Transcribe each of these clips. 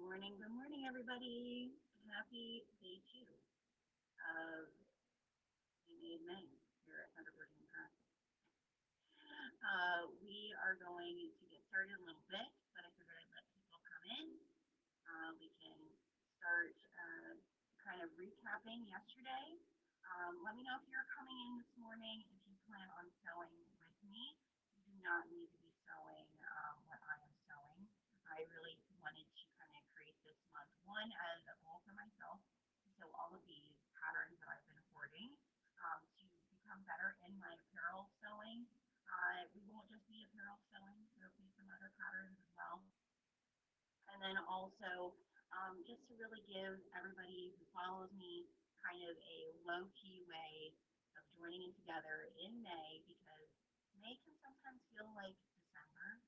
Good morning, everybody. Happy day two of We Made May here at 100% Practice. We are going to get started in a little bit, but I figured I'd let people come in. We can start kind of recapping yesterday. Let me know if you're coming in this morning. If you plan on sewing with me, you do not need to be sewing what I am sewing. I really wanted to kind of create this month one as a goal for myself to sew all of these patterns that I've been hoarding to become better in my apparel sewing. We won't just be apparel sewing, there'll be some other patterns as well. And then also, just to really give everybody who follows me kind of a low key way of joining in together in May because May can sometimes feel like December.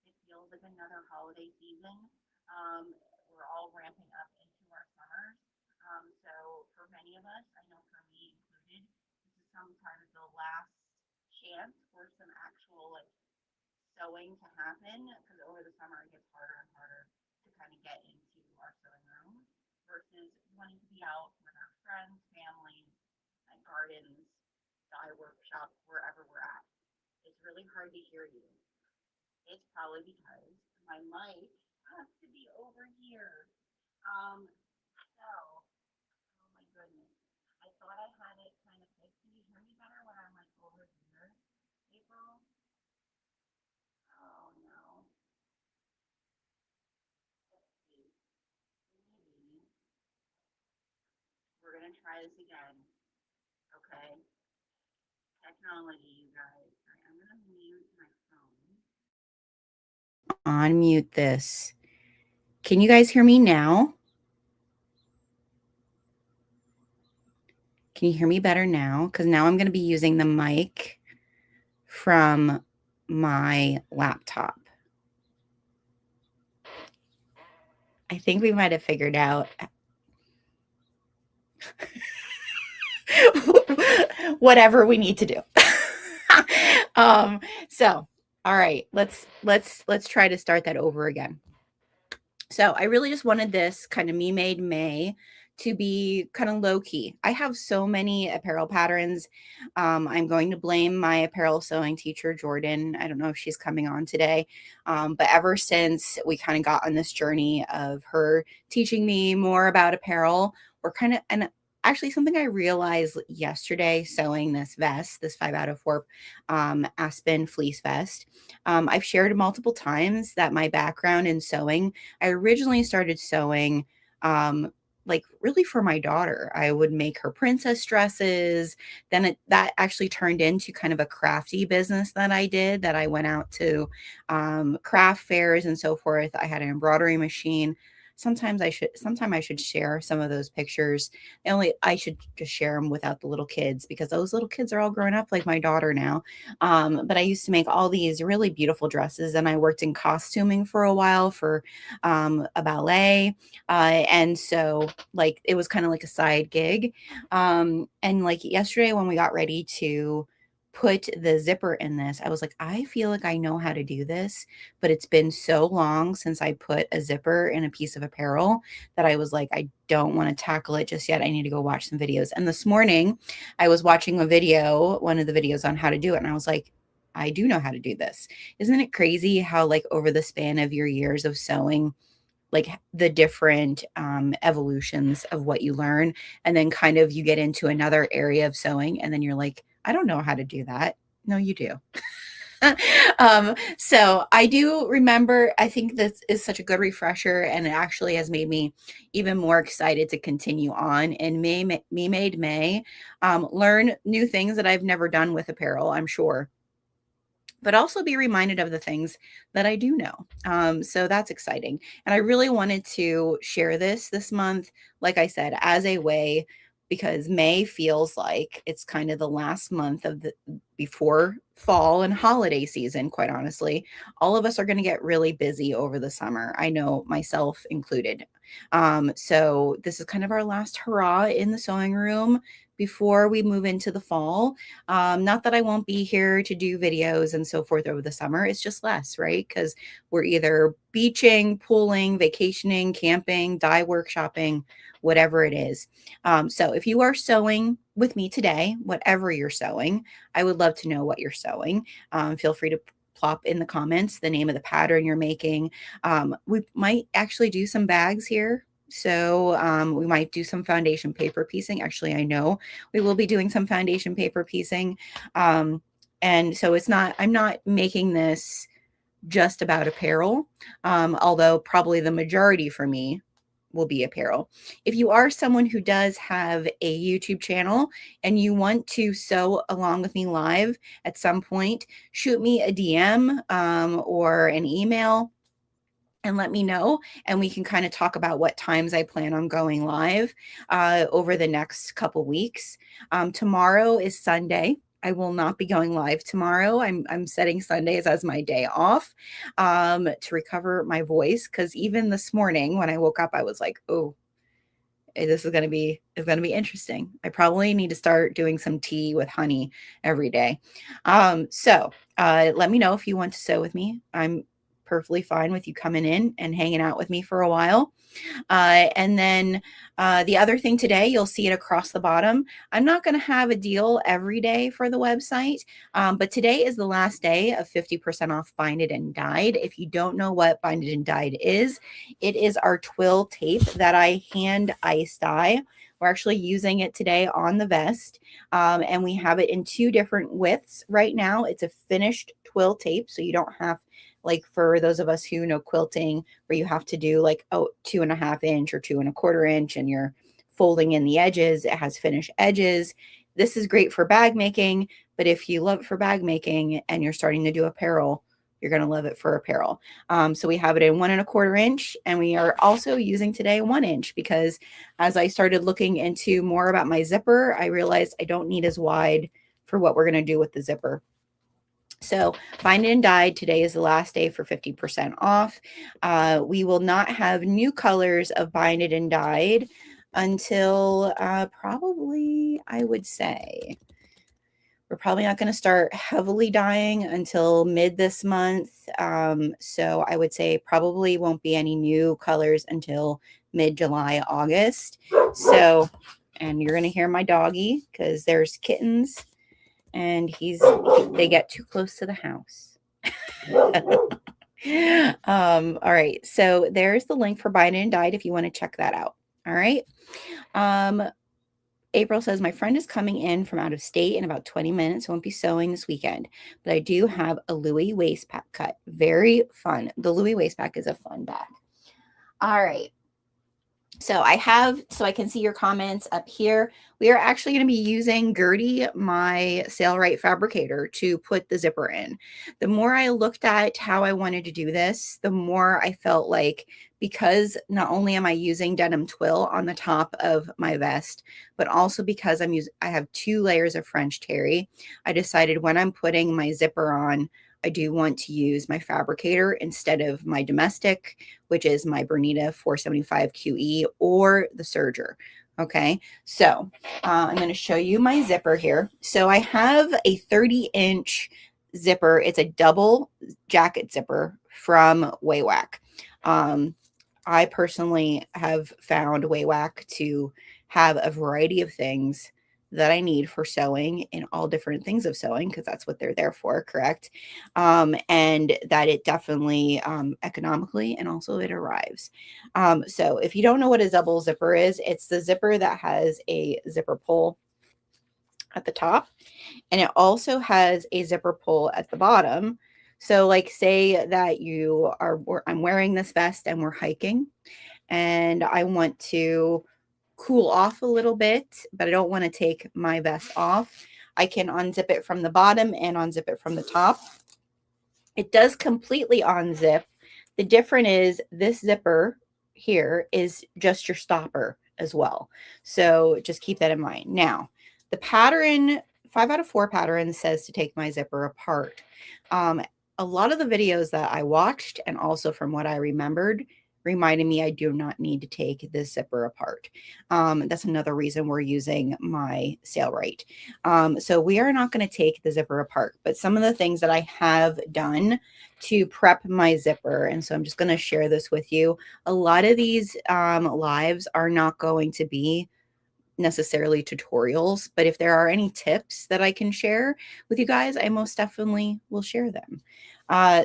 It feels like another holiday season. Um, we're all ramping up into our summers. So for many of us, I know for me included, this is sometimes the last chance for some actual like sewing to happen because over the summer it gets harder and harder to kind of get into our sewing room versus wanting to be out with our friends, family, and gardens, dye workshops, wherever we're at. It's really hard to hear you. It's probably because my mic has to be over here. So, oh my goodness. I thought I had it kind of fixed. Can you hear me better when I'm like over here, April? Oh no. Let's see. Maybe we're gonna try this again. Okay. Technology, you guys. All right, I'm gonna mute my phone. Unmute this. Can you guys hear me now? Can you hear me better now? Because now I'm going to be using the mic from my laptop. I think we might have figured out whatever we need to do. So, all right, let's try to start that over again. So I really just wanted this kind of Me Made May to be kind of low key. I have so many apparel patterns. I'm going to blame my apparel sewing teacher, Jordan. I don't know if she's coming on today, but ever since we kind of got on this journey of her teaching me more about apparel, we're kind of, and actually something I realized yesterday sewing this vest, this 5 out of 4 Aspen fleece vest. I've shared multiple times that my background in sewing, I originally started sewing like really for my daughter. I would make her princess dresses. Then that actually turned into kind of a crafty business that I did, that I went out to craft fairs and so forth. I had an embroidery machine. Sometime I should share some of those pictures. Only I should just share them without the little kids because those little kids are all grown up like my daughter now. But I used to make all these really beautiful dresses, and I worked in costuming for a while for a ballet. And so, like, it was kind of like a side gig. And like yesterday, when we got ready to put the zipper in this, I was like, I feel like I know how to do this, but it's been so long since I put a zipper in a piece of apparel that I was like, I don't want to tackle it just yet. I need to go watch some videos. And this morning, I was watching a video, one of the videos on how to do it, and I was like, I do know how to do this. Isn't it crazy how, like, over the span of your years of sewing, like the different evolutions of what you learn, and then kind of you get into another area of sewing, and then you're like, I don't know how to do that. No, you do. So I do remember, I think this is such a good refresher, and it actually has made me even more excited to continue on in Me Made May, learn new things that I've never done with apparel, I'm sure, but also be reminded of the things that I do know. So that's exciting. And I really wanted to share this month, like I said, as a way, because May feels like it's kind of the last month of the before fall and holiday season, quite honestly. All of us are going to get really busy over the summer. I know, myself included. So this is kind of our last hurrah in the sewing room before we move into the fall. Not that I won't be here to do videos and so forth over the summer. It's just less, right? Because we're either beaching, pooling, vacationing, camping, dye workshopping, whatever it is. So if you are sewing with me today, whatever you're sewing, I would love to know what you're sewing. Feel free to plop in the comments the name of the pattern you're making. We might actually do some bags here. So we might do some foundation paper piecing. Actually, I know we will be doing some foundation paper piecing. And so I'm not making this just about apparel, although probably the majority for me will be apparel. If you are someone who does have a YouTube channel and you want to sew along with me live at some point, shoot me a DM or an email and let me know, and we can kind of talk about what times I plan on going live over the next couple weeks. Tomorrow is Sunday. I will not be going live tomorrow. I'm setting Sundays as my day off to recover my voice, because even this morning when I woke up, I was like, oh, this is going to be interesting. I probably need to start doing some tea with honey every day. So let me know if you want to sew with me. I'm perfectly fine with you coming in and hanging out with me for a while. And then the other thing today, you'll see it across the bottom. I'm not going to have a deal every day for the website, but today is the last day of 50% off Binded and Dyed. If you don't know what Binded and Dyed is, it is our twill tape that I hand ice dye. We're actually using it today on the vest, and we have it in 2 different widths right now. It's a finished twill tape, so you don't have, like for those of us who know quilting, where you have to do like 2.5 inch or 2.25 inch and you're folding in the edges. It has finished edges. This is great for bag making, but if you love it for bag making and you're starting to do apparel, you're going to love it for apparel. So we have it in 1.25 inch, and we are also using today 1 inch, because as I started looking into more about my zipper, I realized I don't need as wide for what we're going to do with the zipper. So Binded and Dyed, today is the last day for 50% off. We will not have new colors of Binded and Dyed until probably, I would say, we're probably not going to start heavily dyeing until mid this month. So I would say probably won't be any new colors until mid-July, August. So, and you're going to hear my doggy because there's kittens, and they get too close to the house. All right, so there's the link for Binded and Dyed if you want to check that out. All right. April says, my friend is coming in from out of state in about 20 minutes. Won't be sewing this weekend, but I do have a Louis waist pack cut. Very fun. The Louis waist pack is a fun bag. All right. So I can see your comments up here. We are actually going to be using Gertie, my Sailrite fabricator, to put the zipper in. The more I looked at how I wanted to do this, the more I felt like, because not only am I using denim twill on the top of my vest, but also because I have 2 layers of French terry, I decided when I'm putting my zipper on, I do want to use my fabricator instead of my domestic, which is my Bernita 475 QE or the serger. Okay, so I'm going to show you my zipper here. So I have a 30-inch zipper. It's a double jacket zipper from Waywack. I personally have found Waywack to have a variety of things that I need for sewing in all different things of sewing, because that's what they're there for, correct? And that it definitely economically, and also it arrives. So if you don't know what a double zipper is, it's the zipper that has a zipper pull at the top, and it also has a zipper pull at the bottom. So like, say that I'm wearing this vest and we're hiking, and I want to cool off a little bit, but I don't want to take my vest off. I can unzip it from the bottom and unzip it from the top. It does completely unzip. The difference is this zipper here is just your stopper as well. So just keep that in mind. Now, the pattern, 5 out of 4 pattern says to take my zipper apart. A lot of the videos that I watched, and also from what I remembered, reminded me I do not need to take this zipper apart. That's another reason we're using my Sailrite. So we are not going to take the zipper apart, but some of the things that I have done to prep my zipper, and so I'm just going to share this with you. A lot of these lives are not going to be necessarily tutorials, but if there are any tips that I can share with you guys, I most definitely will share them.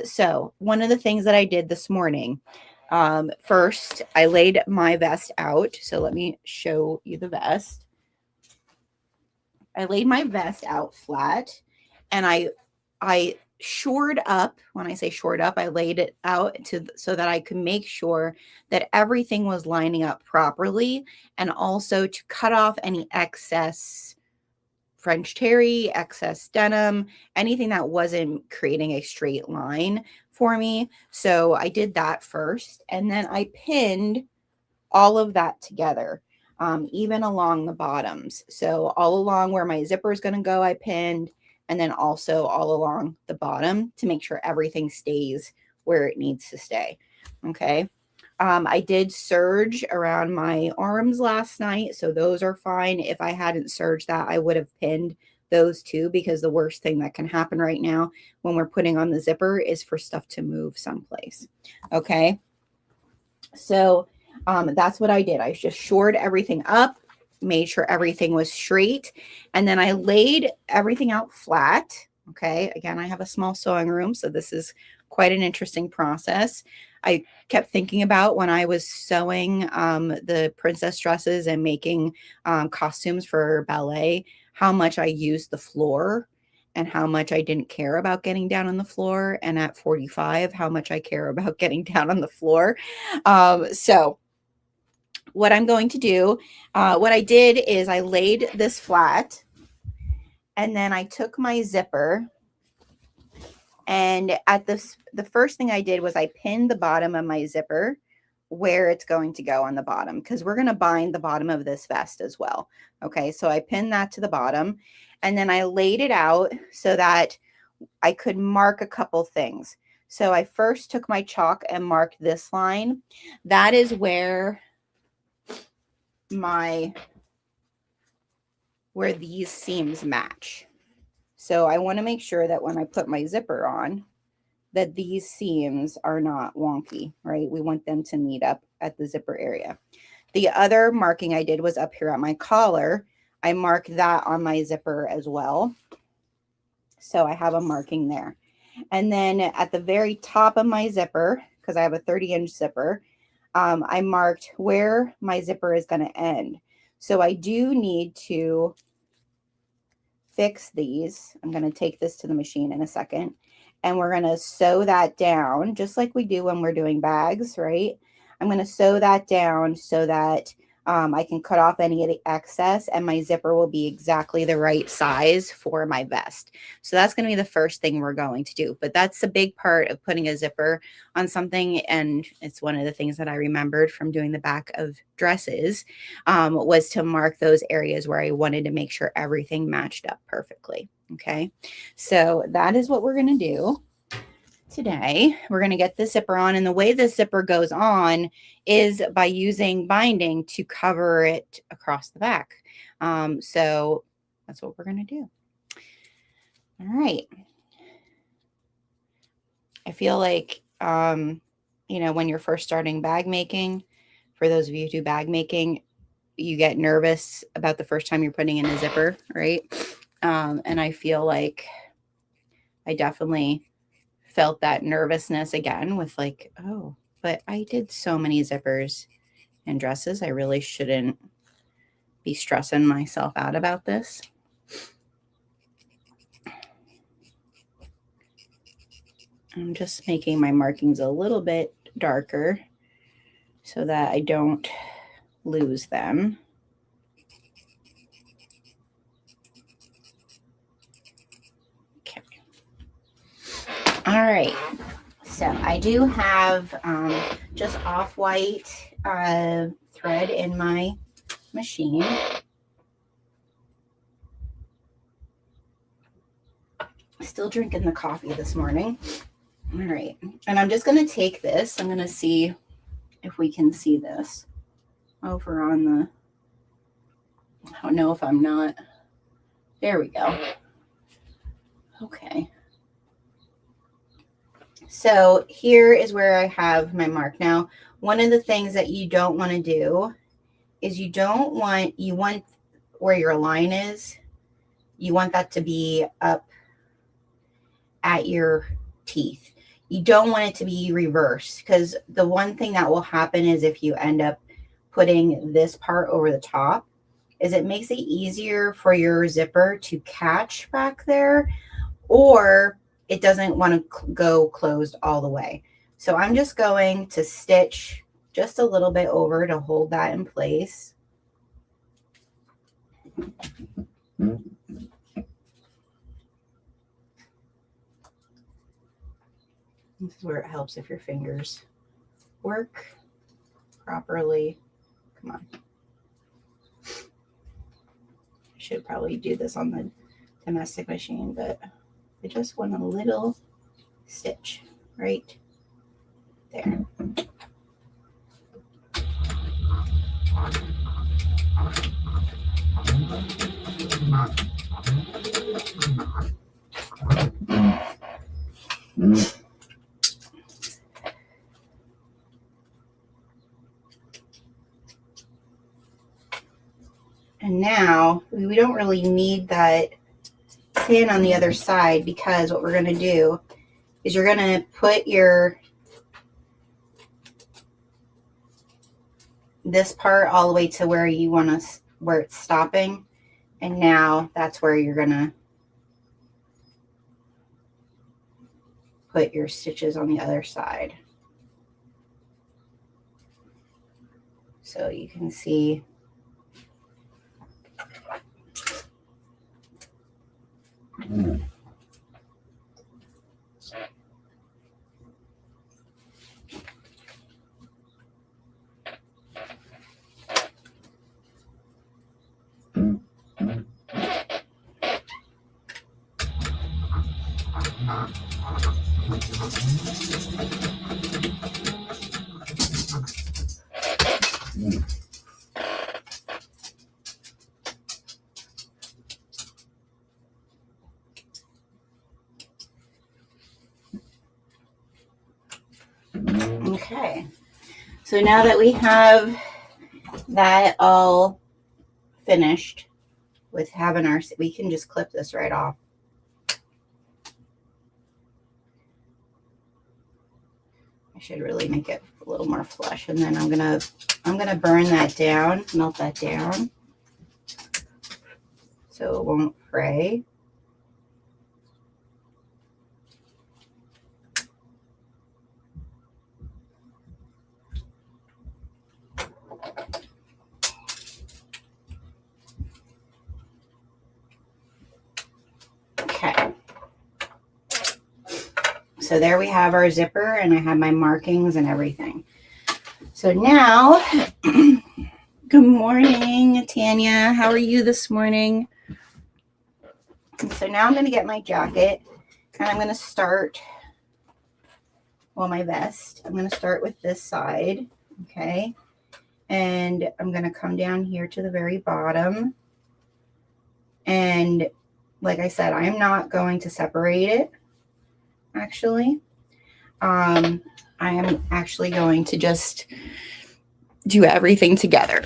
So one of the things that I did this morning, first I laid my vest out. So let me show you the vest. I laid my vest out flat, and I shored up. When I say shored up, I laid it out so that I could make sure that everything was lining up properly, and also to cut off any excess French terry, excess denim, anything that wasn't creating a straight line for me. So I did that first, and then I pinned all of that together, even along the bottoms. So all along where my zipper is going to go, I pinned, and then also all along the bottom to make sure everything stays where it needs to stay. Okay. I did serge around my arms last night, so those are fine. If I hadn't serged that, I would have pinned those too, because the worst thing that can happen right now when we're putting on the zipper is for stuff to move someplace. Okay. So that's what I did. I just shored everything up, made sure everything was straight, and then I laid everything out flat. Okay. Again, I have a small sewing room, so this is quite an interesting process. I kept thinking about when I was sewing the princess dresses and making costumes for ballet, how much I used the floor and how much I didn't care about getting down on the floor. And at 45, how much I care about getting down on the floor. So what I'm going to do, what I did is I laid this flat, and then I took my zipper, and at the first thing I did was I pinned the bottom of my zipper where it's going to go on the bottom, because we're going to bind the bottom of this vest as well. Okay, so I pinned that to the bottom, and then I laid it out so that I could mark a couple things. So I first took my chalk and marked this line. That is where these seams match. So I want to make sure that when I put my zipper on, that these seams are not wonky, right? We want them to meet up at the zipper area. The other marking I did was up here at my collar. I marked that on my zipper as well. So I have a marking there. And then at the very top of my zipper, because I have a 30-inch zipper, I marked where my zipper is going to end. So I do need to fix these. I'm going to take this to the machine in a second, and we're going to sew that down just like we do when we're doing bags, right? I'm going to sew that down so that I can cut off any of the excess, and my zipper will be exactly the right size for my vest. So that's going to be the first thing we're going to do. But that's a big part of putting a zipper on something, and it's one of the things that I remembered from doing the back of dresses, was to mark those areas where I wanted to make sure everything matched up perfectly. Okay, so that is what we're going to do. Today, we're going to get the zipper on, and the way the zipper goes on is by using binding to cover it across the back. So that's what we're going to do. All right. I feel like, you know, when you're first starting bag making, for those of you who do bag making, you get nervous about the first time you're putting in a zipper, right? And I feel like I definitely felt that nervousness again with like, oh, but I did so many zippers and dresses. I really shouldn't be stressing myself out about this. I'm just making my markings a little bit darker so that I don't lose them. Okay. All right. So I do have just off-white thread in my machine. Still drinking the coffee this morning. All right. And I'm just going to take this. I'm going to see if we can see this over on the, I don't know if I'm not, there we go. Okay. So here is where I have my mark. Now, one of the things that you don't want to do is you want where your line is, you want that to be up at your teeth. You don't want it to be reversed, because the one thing that will happen is if you end up putting this part over the top, is it makes it easier for your zipper to catch back there, or it doesn't want to go closed all the way. So I'm just going to stitch just a little bit over to hold that in place. This is where it helps if your fingers work properly. Come on. I should probably do this on the domestic machine, but I just want a little stitch right there. And now we don't really need that pin on the other side, because what we're going to do is you're going to put this part all the way to where you want to, where it's stopping. And now that's where you're going to put your stitches on the other side. So you can see okay. So now that we have that all finished with having our, we can just clip this right off. I should really make it a little more flush, and then I'm gonna burn that down, melt that down, so it won't fray. Okay. So there we have our zipper, and I have my markings and everything. So now, good morning, Tanya. How are you this morning? And so now I'm going to get my jacket, and I'm going to start, well, my vest. I'm going to start with this side, okay? And I'm going to come down here to the very bottom. And like I said, I am not going to separate it, actually. I am actually going to just do everything together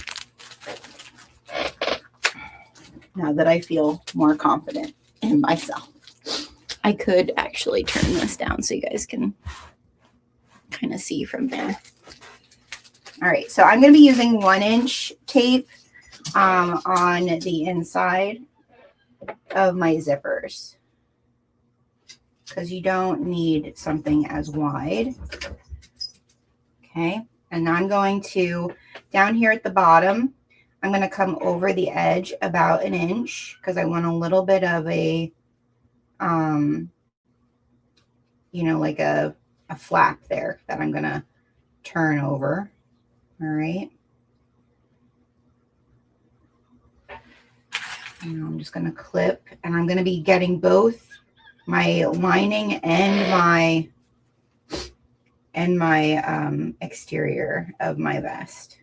now that I feel more confident in myself. I could actually turn this down so you guys can kind of see from there. All right, so I'm going to be using 1-inch tape on the inside of my zippers, because you don't need something as wide. Okay, and I'm going to, down here at the bottom, I'm going to come over the edge about 1 inch, because I want a little bit of a, you know, like a flap there that I'm going to turn over. All right. And I'm just going to clip, and I'm going to be getting both my lining and my and my exterior of my vest.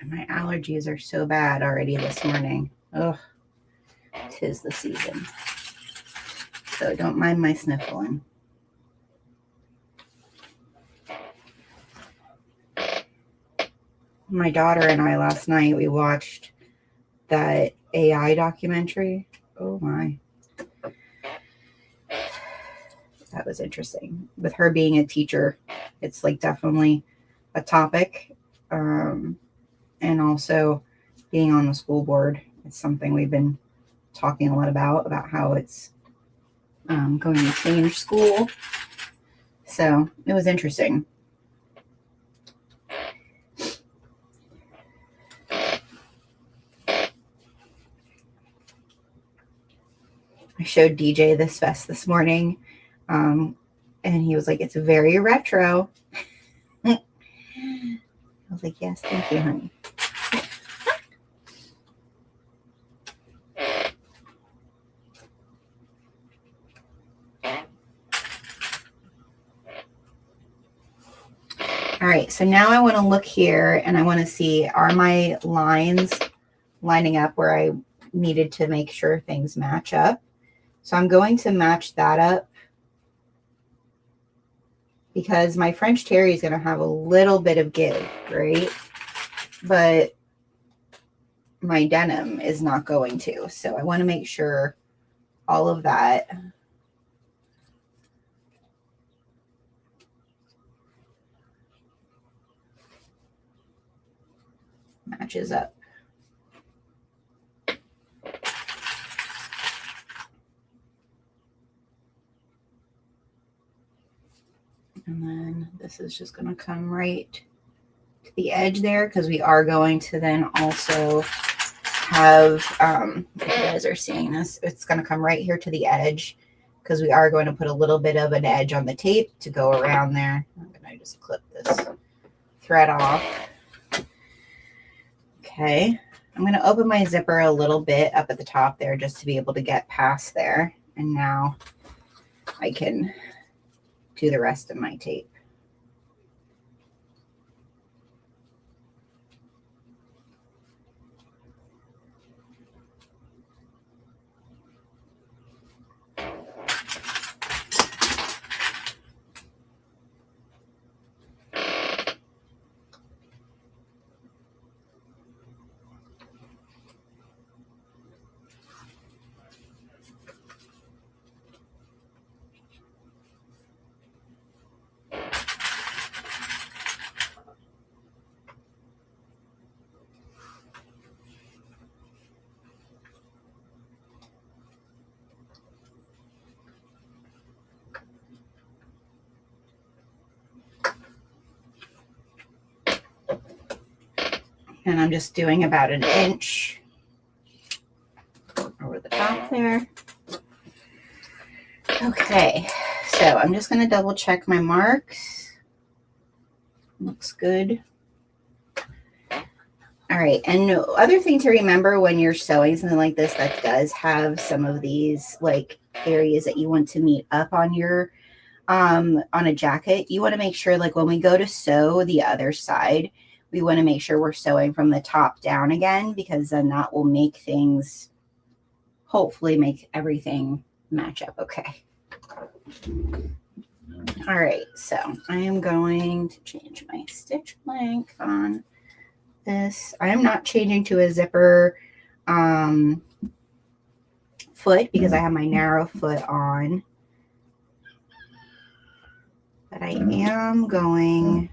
My allergies are so bad already this morning. Ugh, 'tis the season. So don't mind my sniffling. My daughter and I last night, we watched that AI documentary. Oh my. That was interesting. With her being a teacher, it's like definitely a topic. And also being on the school board, it's something we've been talking a lot about how it's going to change school. So it was interesting. I showed DJ this vest this morning, and he was like, "It's very retro." I was like, "Yes, thank you, honey." All right, so now I want to look here and I want to see, are my lines lining up where I needed to make sure things match up? So I'm going to match that up because my French terry is going to have a little bit of give, right? But my denim is not going to. So I want to make sure all of that matches up. And then this is just going to come right to the edge there because we are going to then also have, if you guys are seeing this, it's going to come right here to the edge because we are going to put a little bit of an edge on the tape to go around there. I'm going to just clip this thread off. Okay, I'm going to open my zipper a little bit up at the top there just to be able to get past there. And now I can do the rest of my tape. And I'm just doing about an inch over the top there. Okay, so I'm just going to double check my marks. Looks good. All right, and other thing to remember when you're sewing something like this that does have some of these like areas that you want to meet up on your on a jacket, you want to make sure like when we go to sew the other side, we want to make sure we're sewing from the top down again, because then that will make things, hopefully make everything match up okay. All right, so I am going to change my stitch length on this. I am not changing to a zipper foot because I have my narrow foot on. But I am going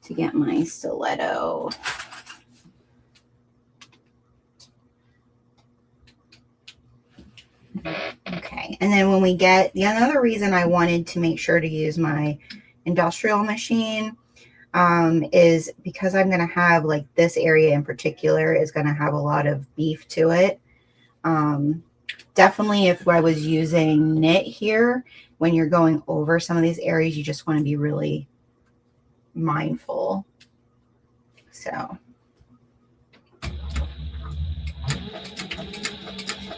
to get my stiletto. Okay, and then when we get, the another reason I wanted to make sure to use my industrial machine is because I'm going to have like this area in particular is going to have a lot of beef to it. Definitely if I was using knit here, when you're going over some of these areas, you just want to be really mindful. So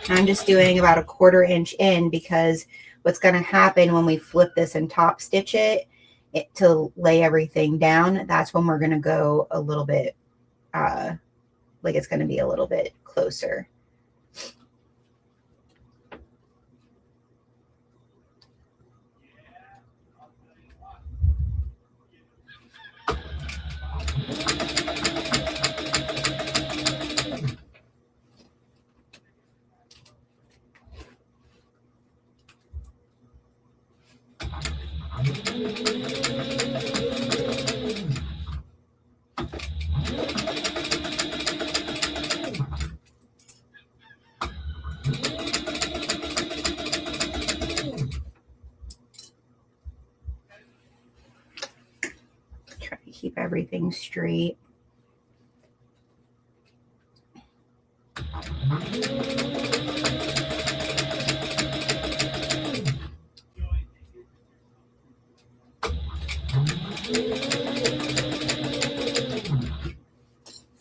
I'm just doing about a 1/4 inch in, because what's going to happen when we flip this and top stitch it to lay everything down, that's when we're going to go a little bit, like it's going to be a little bit closer. Try to keep everything straight.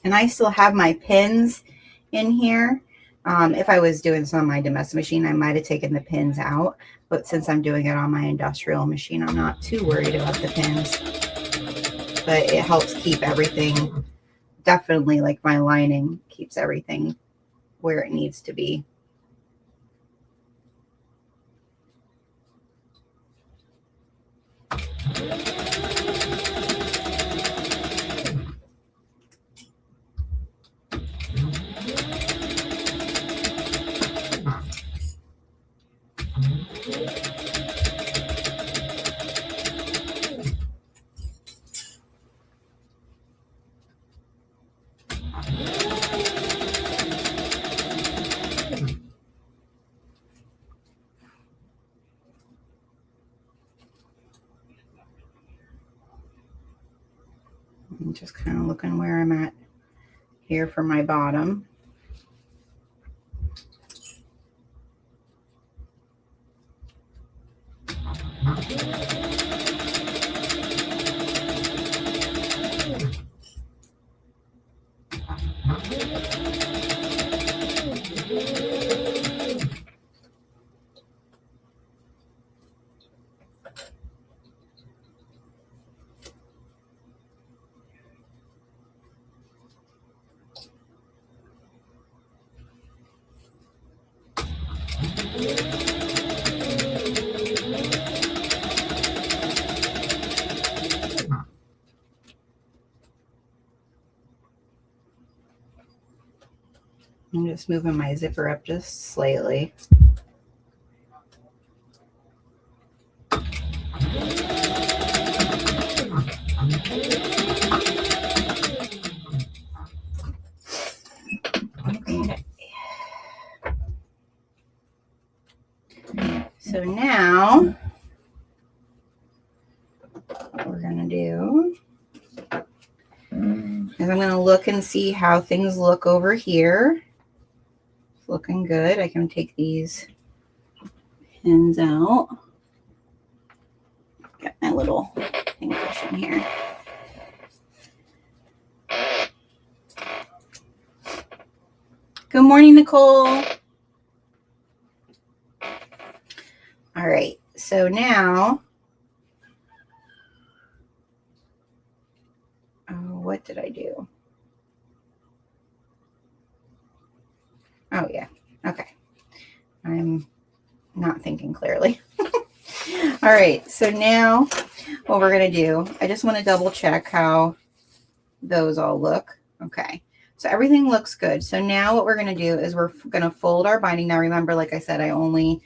And I still have my pins in here. If I was doing this on my domestic machine, I might have taken the pins out. But since I'm doing it on my industrial machine, I'm not too worried about the pins. But it helps keep everything, definitely like my lining, keeps everything where it needs to be. I'm just kind of looking where I'm at here for my bottom. I'm just moving my zipper up just slightly. So now what we're going to do is I'm going to look and see how things look over here. It's looking good. I can take these pins out. Got my little thing cushion here. Good morning, Nicole. All right, so now, what did I do? Oh, yeah. Okay. I'm not thinking clearly. All right, so now what we're going to do, I just want to double check how those all look. Okay, so everything looks good. So now what we're going to do is we're going to fold our binding. Now remember, like I said, I only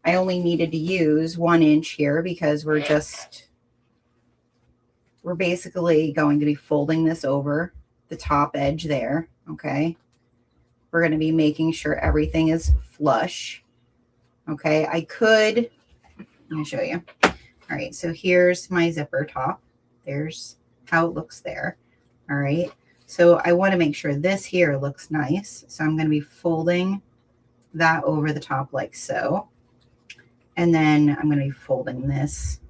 needed to use 1 inch here because we're basically going to be folding this over the top edge there. Okay, we're going to be making sure everything is flush. Okay, I could, let me show you. All right, so here's my zipper top. There's how it looks there. All right, so I want to make sure this here looks nice. So I'm going to be folding that over the top like so. And then I'm going to be folding this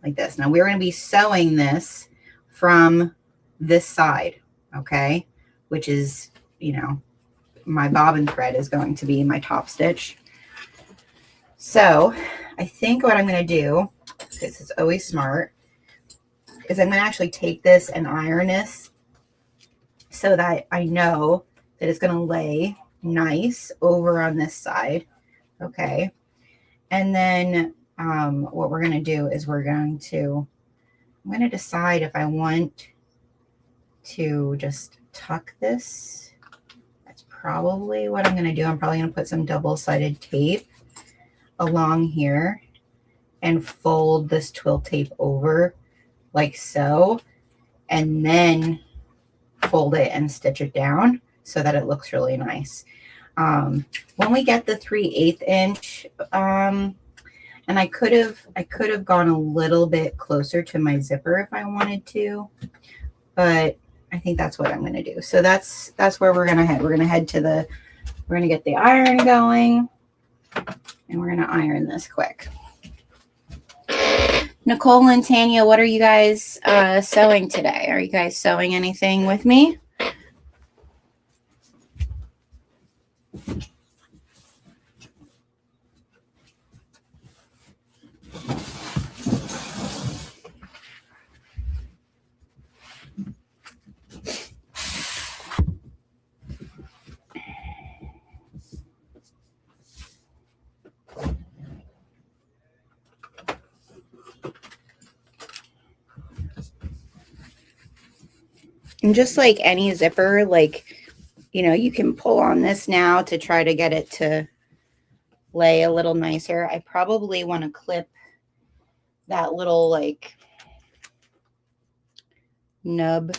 like this. Now we're going to be sewing this from this side, okay? Which is, you know, my bobbin thread is going to be my top stitch. So I think what I'm going to do, this is always smart, is I'm going to actually take this and iron this so that I know that it's going to lay nice over on this side, okay? And then what we're going to do is I'm going to decide if I want to just tuck this. That's probably what I'm going to do. I'm probably going to put some double-sided tape along here and fold this twill tape over like so, and then fold it and stitch it down so that it looks really nice. When we get the 3/8 inch, and I could have gone a little bit closer to my zipper if I wanted to, but I think that's what I'm going to do. So that's where we're going to head. We're going to head to we're going to get the iron going, and we're going to iron this quick. Nicole and Tanya, what are you guys sewing today? Are you guys sewing anything with me? And just like any zipper, like, you know, you can pull on this now to try to get it to lay a little nicer. I probably want to clip that little like nub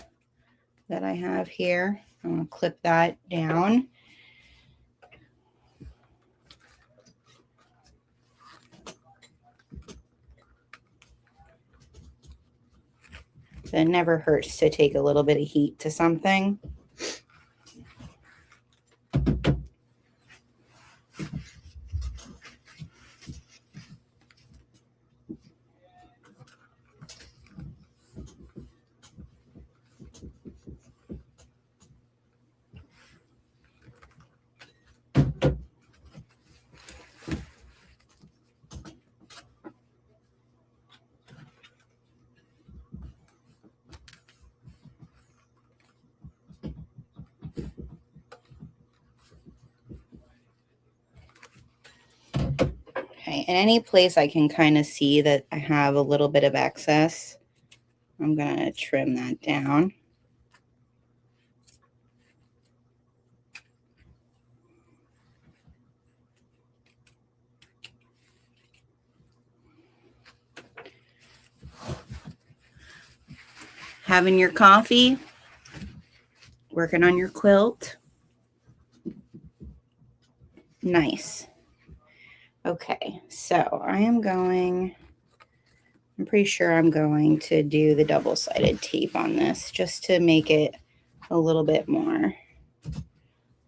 that I have here. I'm going to clip that down. It never hurts to take a little bit of heat to something. Okay, in any place I can kind of see that I have a little bit of excess, I'm going to trim that down. Having your coffee, working on your quilt. Nice. Okay, so I'm pretty sure I'm going to do the double-sided tape on this just to make it a little bit more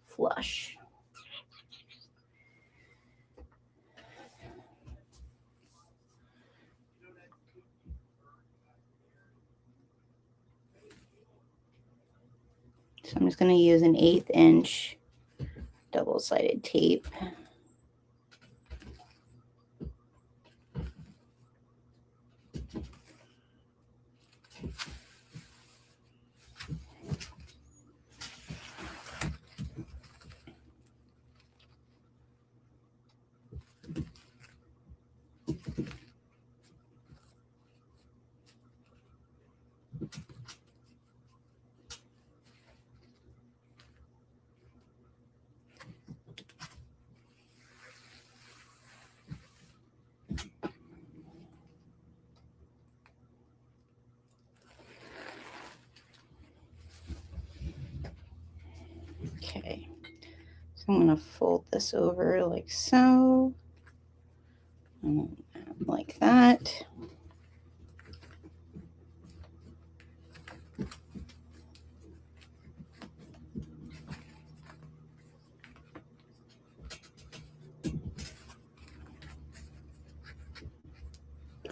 flush. So I'm just going to use an 1/8 inch double-sided tape. Okay, so I'm going to fold this over like so, and like that.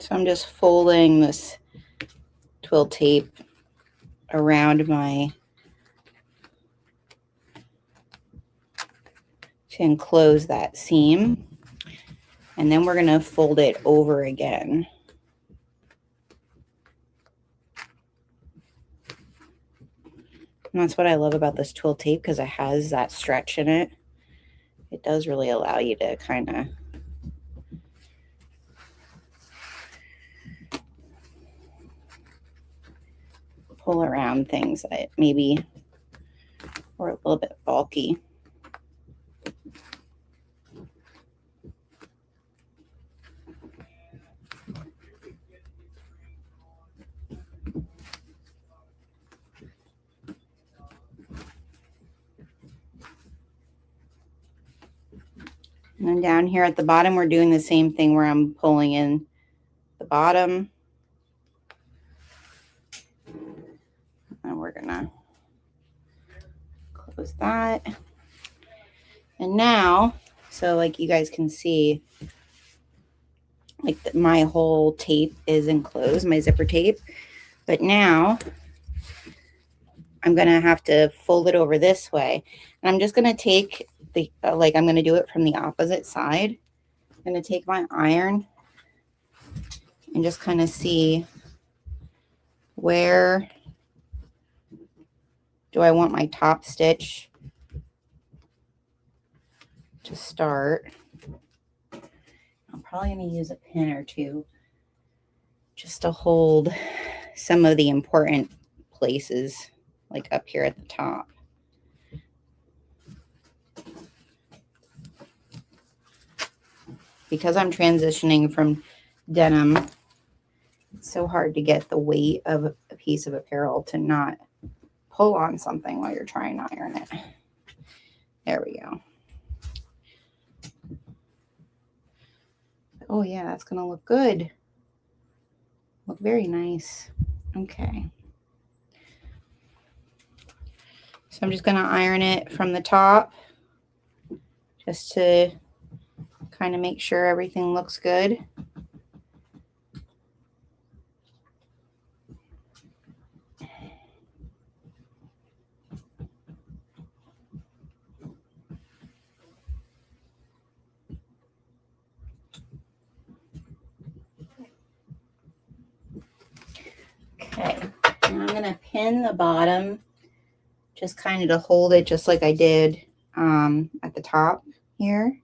So I'm just folding this twill tape around to enclose that seam. And then we're going to fold it over again. And that's what I love about this twill tape, because it has that stretch in it. It does really allow you to kind of pull around things that maybe were a little bit bulky. And then down here at the bottom, we're doing the same thing where I'm pulling in the bottom. And we're gonna close that. And now, so like you guys can see, like my whole tape is enclosed, my zipper tape. But now I'm gonna have to fold it over this way. And I'm just gonna take the, like I'm gonna do it from the opposite side. I'm gonna take my iron and just kind of see where do I want my top stitch to start. I'm probably going to use a pin or two just to hold some of the important places, like up here at the top. Because I'm transitioning from denim, it's so hard to get the weight of a piece of apparel to not pull on something while you're trying to iron it. There we go. Oh yeah, that's gonna look good. Look very nice. Okay. So I'm just gonna iron it from the top just to kind of make sure everything looks good. Okay, now I'm going to pin the bottom just kind of to hold it just like I did at the top here.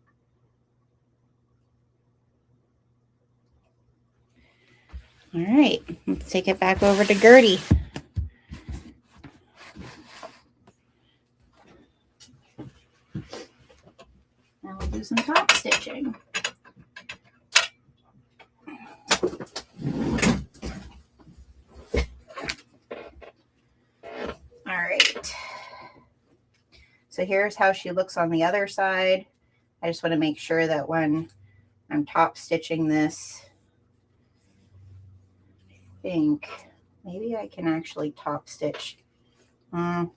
All right, let's take it back over to Gertie. Now we'll do some top stitching. All right. So here's how she looks on the other side. I just want to make sure that when I'm top stitching this, I think maybe I can actually top stitch. No,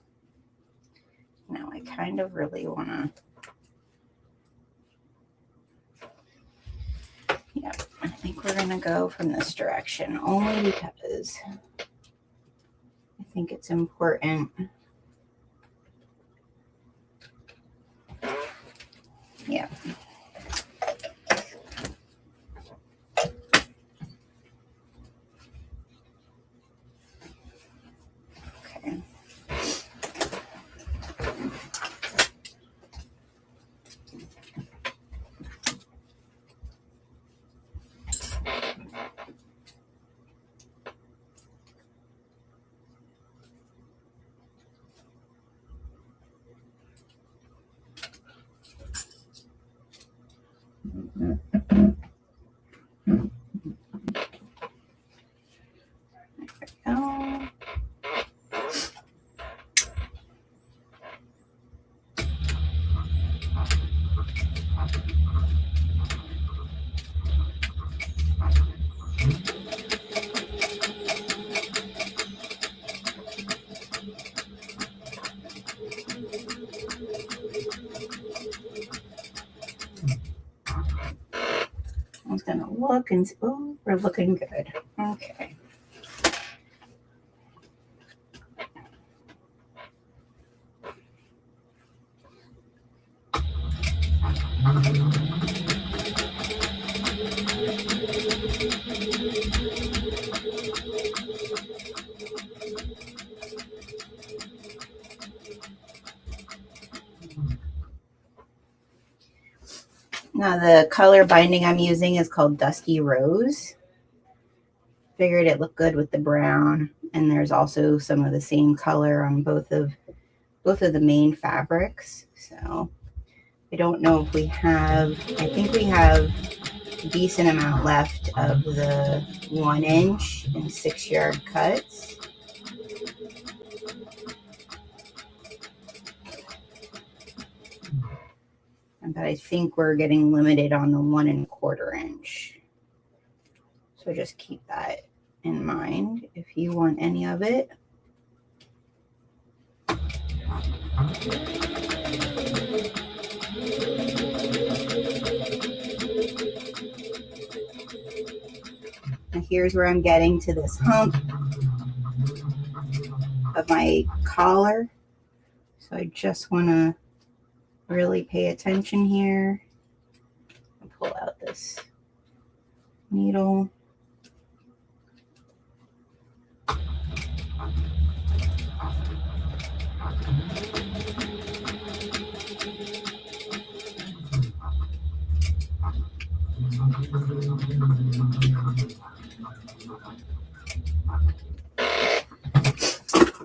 I kind of really want to. Yep, I think we're going to go from this direction only because I think it's important. Yeah. Okay. was going to look and see. Oh, we're looking good. Okay. Now the color binding I'm using is called Dusty Rose. Figured it looked good with the brown, and there's also some of the same color on both of the main fabrics. So I don't know if we have, I think we have a decent amount left of the 1 inch and 6-yard cuts. But I think we're getting limited on the 1 1/4 inch. So just keep that in mind if you want any of it. And here's where I'm getting to this hump of my collar. So I just want to really pay attention here. I'll pull out this needle.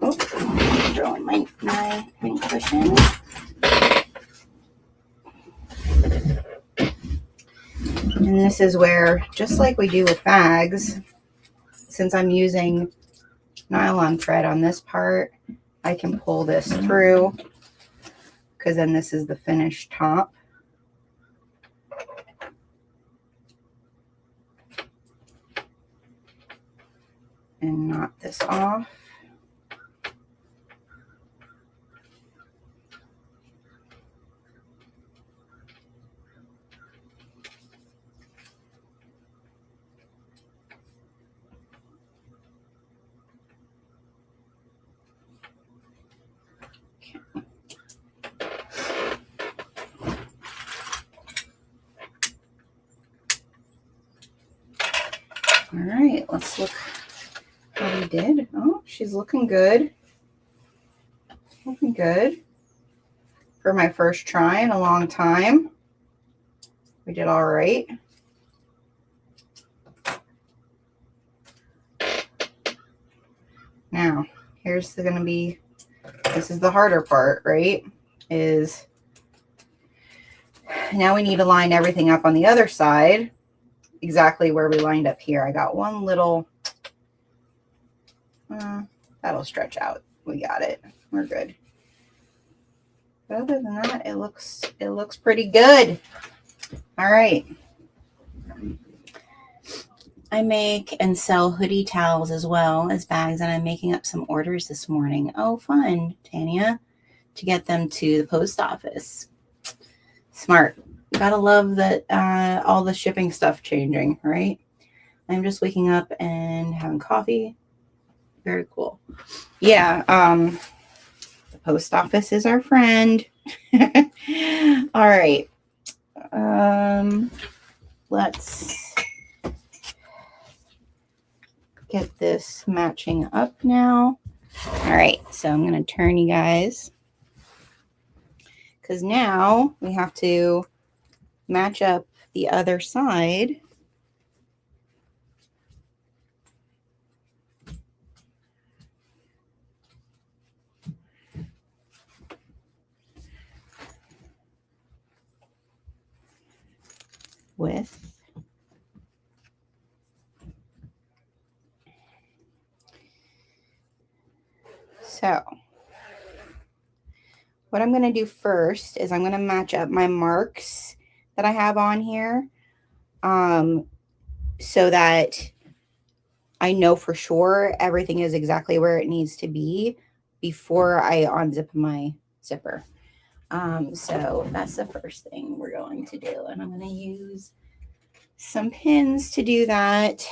Oh, throwing my pin cushion. And this is where, just like we do with bags, since I'm using nylon thread on this part, I can pull this through, because then this is the finished top. And knot this off. All right, let's look how we did. Oh, she's looking good. Looking good. For my first try in a long time, we did all right. Now, here's going to be, this is the harder part, right? Is now we need to line everything up on the other side exactly where we lined up here. I got one little, that'll stretch out. We got it. We're good. But other than that, it looks pretty good. All right. I make and sell hoodie towels as well as bags, and I'm making up some orders this morning. Oh, fun, Tanya, to get them to the post office. Smart. Gotta love that all the shipping stuff changing, right? I'm just waking up and having coffee. Very cool. Yeah, the post office is our friend. All right. Let's get this matching up now. All right, so I'm going to turn you guys, because now we have to match up the other side. With so what I'm going to do first is I'm going to match up my marks that I have on here, so that I know for sure everything is exactly where it needs to be before I unzip my zipper. So that's the first thing we're going to do. And I'm going to use some pins to do that,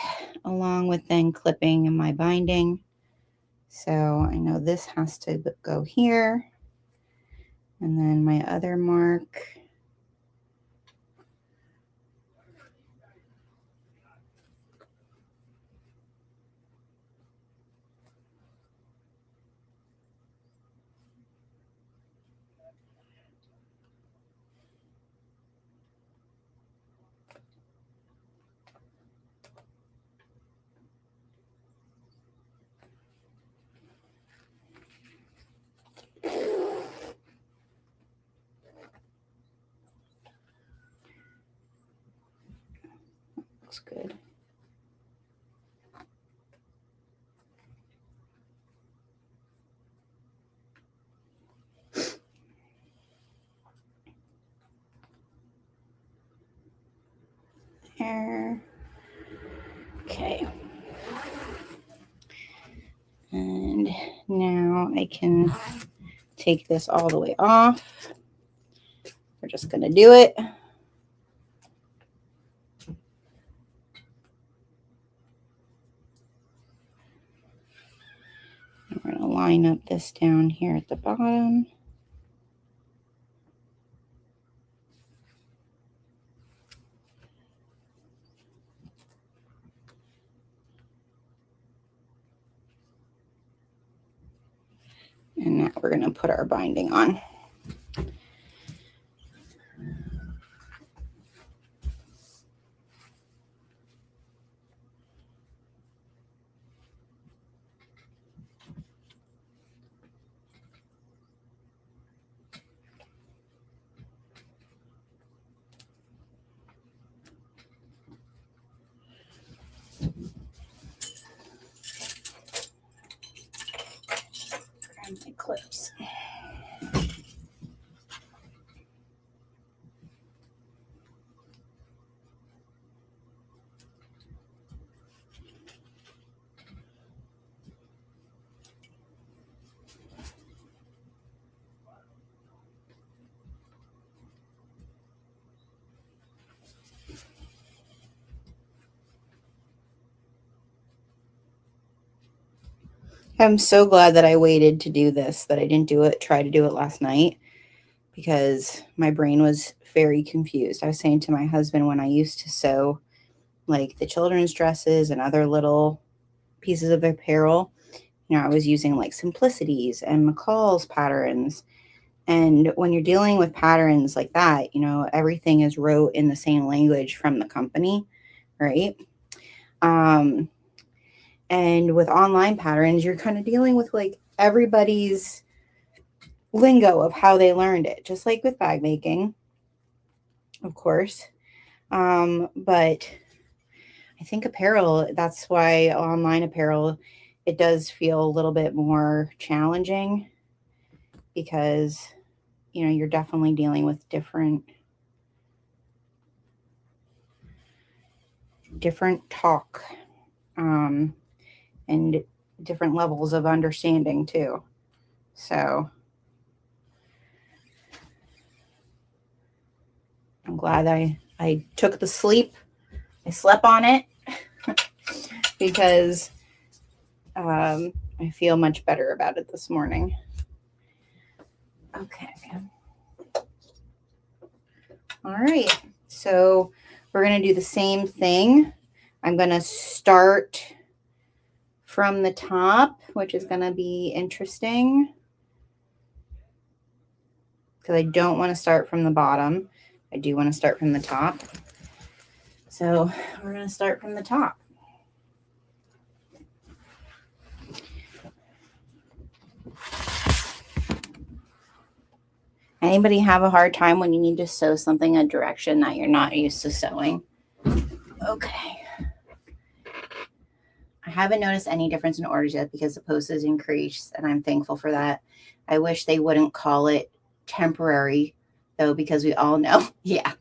along with then clipping my binding. So I know this has to go here. And then my other mark. Looks good. There. Okay. And now I can take this all the way off. We're just going to do it. And we're going to line up this down here at the bottom. And now we're going to put our binding on. Grab my clips. I'm so glad that I waited to do this, that I didn't try to do it last night, because my brain was very confused. I was saying to my husband, when I used to sew like the children's dresses and other little pieces of apparel, I was using like Simplicities and McCall's patterns. And when you're dealing with patterns like that, everything is wrote in the same language from the company, right? And with online patterns, you're kind of dealing with like everybody's lingo of how they learned it, just like with bag making, of course. But I think apparel, that's why online apparel, it does feel a little bit more challenging, because, you're definitely dealing with different talk, and different levels of understanding too. So I'm glad I took the sleep. I slept on it because I feel much better about it this morning. Okay. All right. So we're going to do the same thing. I'm going to start from the top, which is going to be interesting, because I don't want to start from the bottom. I do want to start from the top. So we're going to start from the top. Anybody have a hard time when you need to sew something a direction that you're not used to sewing? Okay. I haven't noticed any difference in orders yet because the post has increased, and I'm thankful for that. I wish they wouldn't call it temporary, though, because we all know, yeah.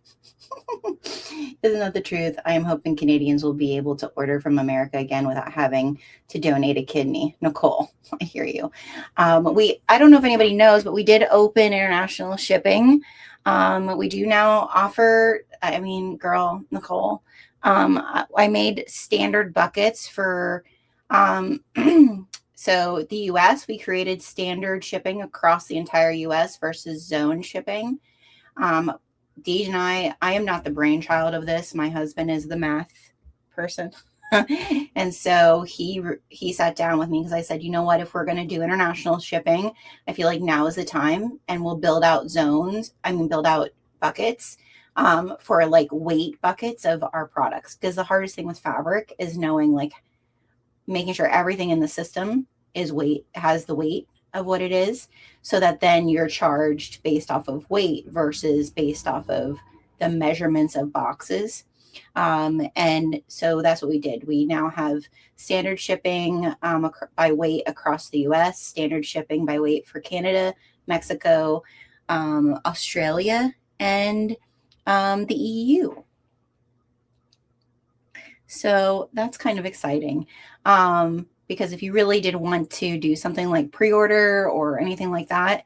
Isn't that the truth? I am hoping Canadians will be able to order from America again without having to donate a kidney. Nicole, I hear you. I don't know if anybody knows, but we did open international shipping. We do now offer, girl, Nicole, I made standard buckets for, so the US, we created standard shipping across the entire US versus zone shipping. Deej and I am not the brainchild of this. My husband is the math person. And so he sat down with me because I said, you know what, if we're going to do international shipping, I feel like now is the time, and we'll build out build out buckets for like weight buckets of our products. Because the hardest thing with fabric is knowing, like, making sure everything in the system has the weight of what it is, so that then you're charged based off of weight versus based off of the measurements of boxes. And so that's what we did. We now have standard shipping by weight across the US, standard shipping by weight for Canada, Mexico, Australia, and the EU. So that's kind of exciting. Because if you really did want to do something like pre-order or anything like that,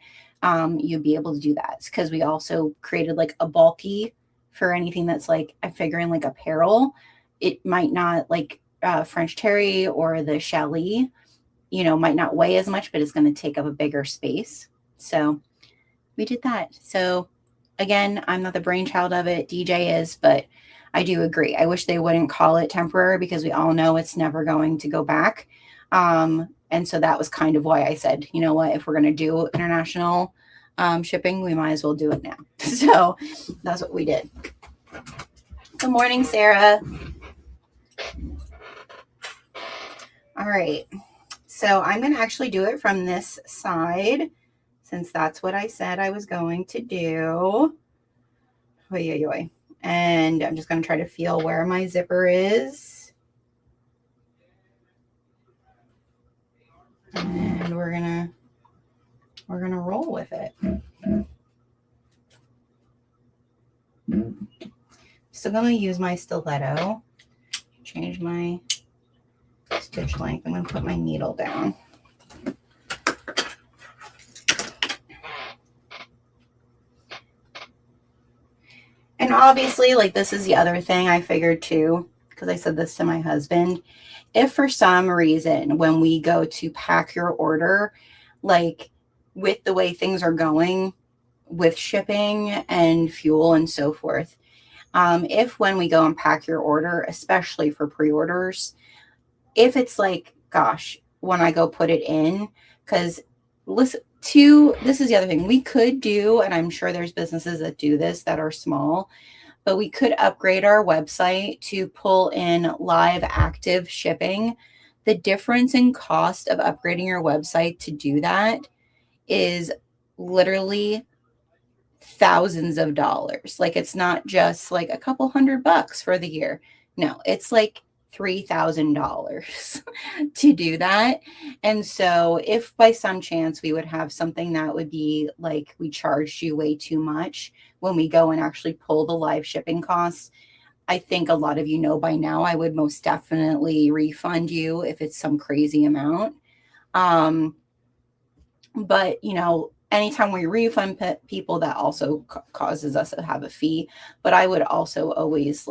you'd be able to do that. Because we also created like a bulky for anything that's like, I'm figuring like apparel. It might not, like French terry or the challis, might not weigh as much, but it's going to take up a bigger space. So we did that. So again, I'm not the brainchild of it. DJ is, but I do agree. I wish they wouldn't call it temporary, because we all know it's never going to go back. And so that was kind of why I said, you know what, if we're going to do international shipping, we might as well do it now. So that's what we did. Good morning, Sarah. All right. So I'm going to actually do it from this side, since that's what I said I was going to do. Oy, oy, oy. And I'm just going to try to feel where my zipper is. And we're gonna roll with it. Still gonna use my stiletto. Change my stitch length. I'm gonna put my needle down. And obviously, like, this is the other thing I figured too, because I said this to my husband. If for some reason when we go to pack your order, like with the way things are going with shipping and fuel and so forth, if when we go and pack your order, especially for pre-orders, if it's like, gosh, when I go put it in, because listen, this is the other thing we could do, and I'm sure there's businesses that do this that are small, but we could upgrade our website to pull in live active shipping. The difference in cost of upgrading your website to do that is literally thousands of dollars. Like, it's not just like a couple $100 for the year. No, it's like $3,000 to do that. And so if by some chance we would have something that would be like we charged you way too much when we go and actually pull the live shipping costs, I think a lot of you know by now, I would most definitely refund you if it's some crazy amount. But anytime we refund people, that also causes us to have a fee. But I would also always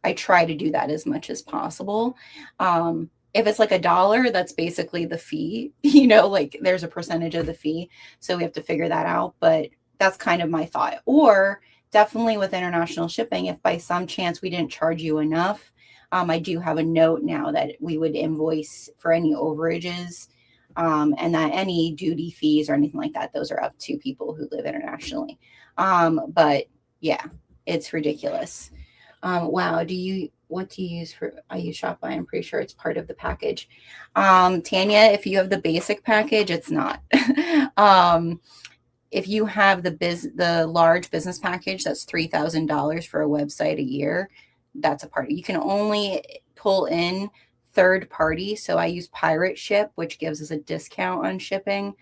I try to do that as much as possible. If it's like $1, that's basically the fee, like there's a percentage of the fee. So we have to figure that out. But that's kind of my thought. Or definitely with international shipping, if by some chance we didn't charge you enough, I do have a note now that we would invoice for any overages, and that any duty fees or anything like that, those are up to people who live internationally. But yeah, it's ridiculous. Wow. What do you use for? I use Shopify. I'm pretty sure it's part of the package. Tanya, if you have the basic package, it's not. If you have the large business package, that's $3,000 for a website a year. That's a part. You can only pull in third party. So I use Pirate Ship, which gives us a discount on shipping.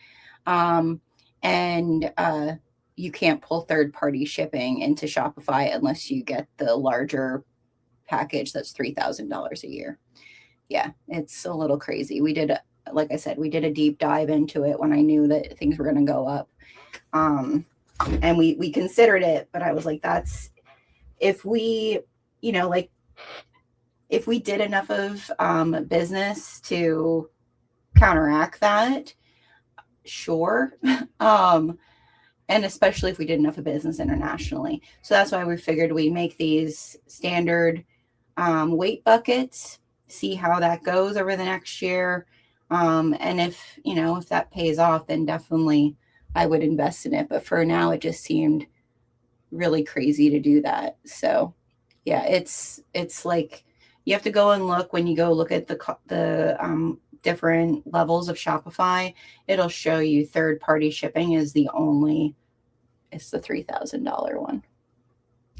And you can't pull third party shipping into Shopify unless you get the larger package that's $3,000 a year. Yeah, it's a little crazy. Like I said, we did a deep dive into it when I knew that things were going to go up. And we considered it, but I was like, if we, if we did enough of business to counteract that, sure. And especially if we did enough of business internationally. So that's why we figured we make these standard weight buckets, see how that goes over the next year. And if, you know, if that pays off, then definitely I would invest in it. But for now, it just seemed really crazy to do that. So yeah, it's like you have to go and look when you go look at the different levels of Shopify. It'll show you third party shipping is the only, it's the $3,000 one.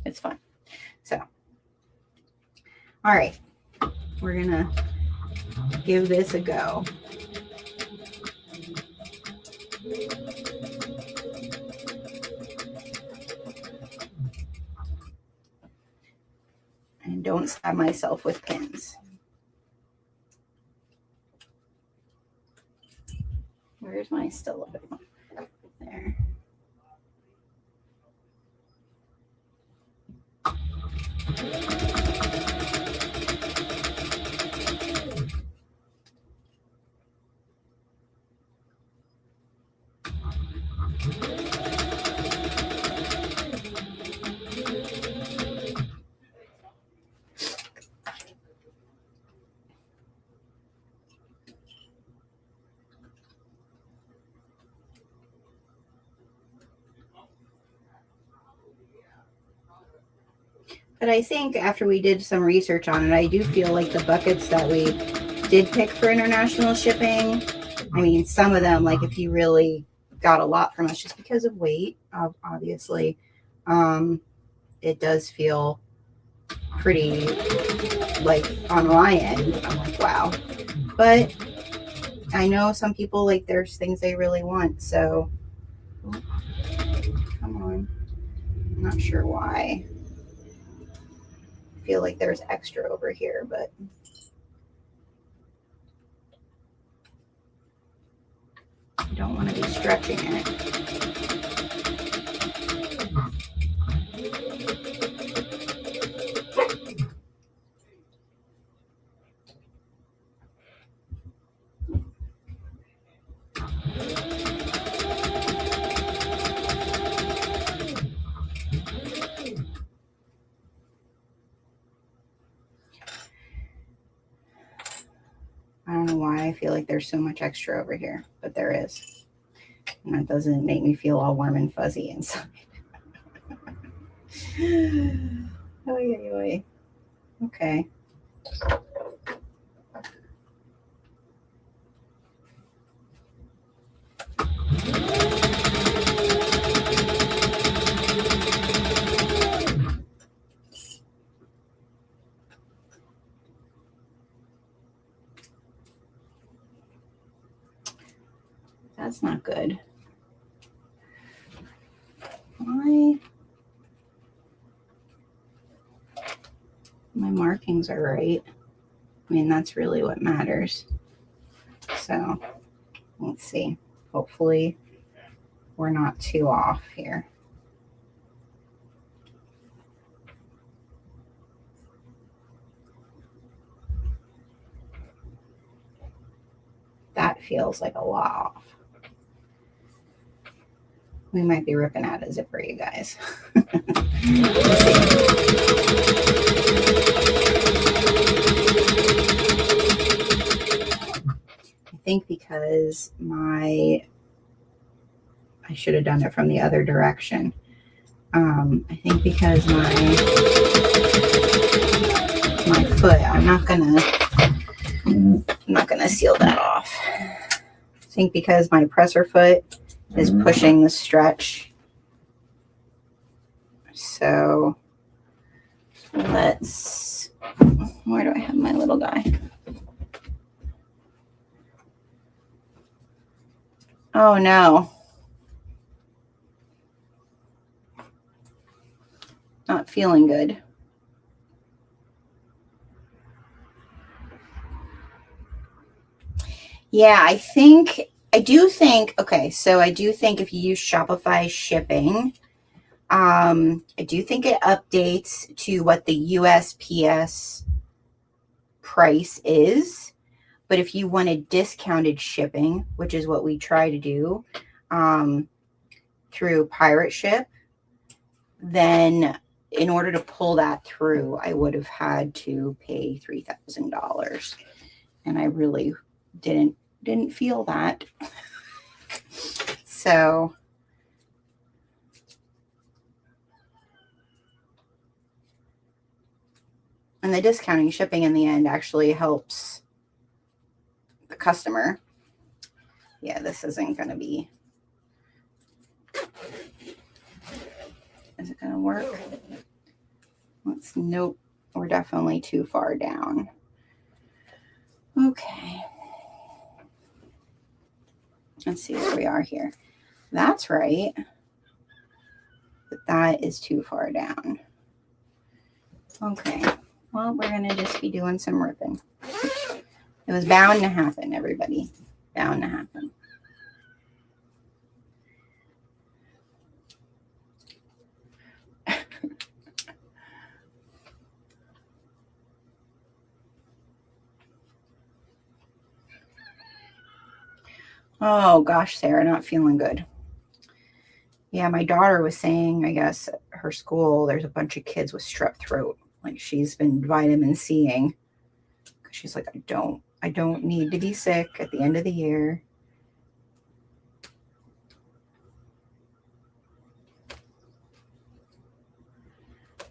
It's fun. So, all right, we're gonna give this a go. And don't stab myself with pins. Where's my stiletto? There. But I think after we did some research on it, I do feel like the buckets that we did pick for international shipping, I mean, some of them, like if you really got a lot from us just because of weight, obviously, it does feel pretty, like on my end, I'm like, wow. But I know some people, like there's things they really want. So, come on. I'm not sure why. I feel like there's extra over here, but I don't want to be stretching it. I don't know why I feel like there's so much extra over here, but there is. And that doesn't make me feel all warm and fuzzy inside. Anyway, okay. That's not good. Why? My markings are right. I mean, that's really what matters. So, let's see. Hopefully, we're not too off here. That feels like a lot off. We might be ripping out a zipper, you guys. Let's see. I think because I should have done it from the other direction. I think because my foot, I'm not gonna seal that off. I think because my presser foot is pushing the stretch. So where do I have my little guy? Oh no. Not feeling good. Yeah, I do think if you use Shopify shipping, I do think it updates to what the USPS price is. But if you wanted discounted shipping, which is what we try to do through Pirate Ship, then in order to pull that through, I would have had to pay $3,000. And I really didn't feel that. So and the discounting shipping in the end actually helps the customer. Yeah, this isn't going to be. Is it going to work? Nope, we're definitely too far down. Okay. Let's see where we are here. That's right. But that is too far down. Okay. Well, we're going to just be doing some ripping. It was bound to happen, everybody. Bound to happen. Oh, gosh, Sarah, not feeling good. Yeah, my daughter was saying, I guess, at her school, there's a bunch of kids with strep throat. Like, she's been vitamin C-ing. She's like, I don't need to be sick at the end of the year.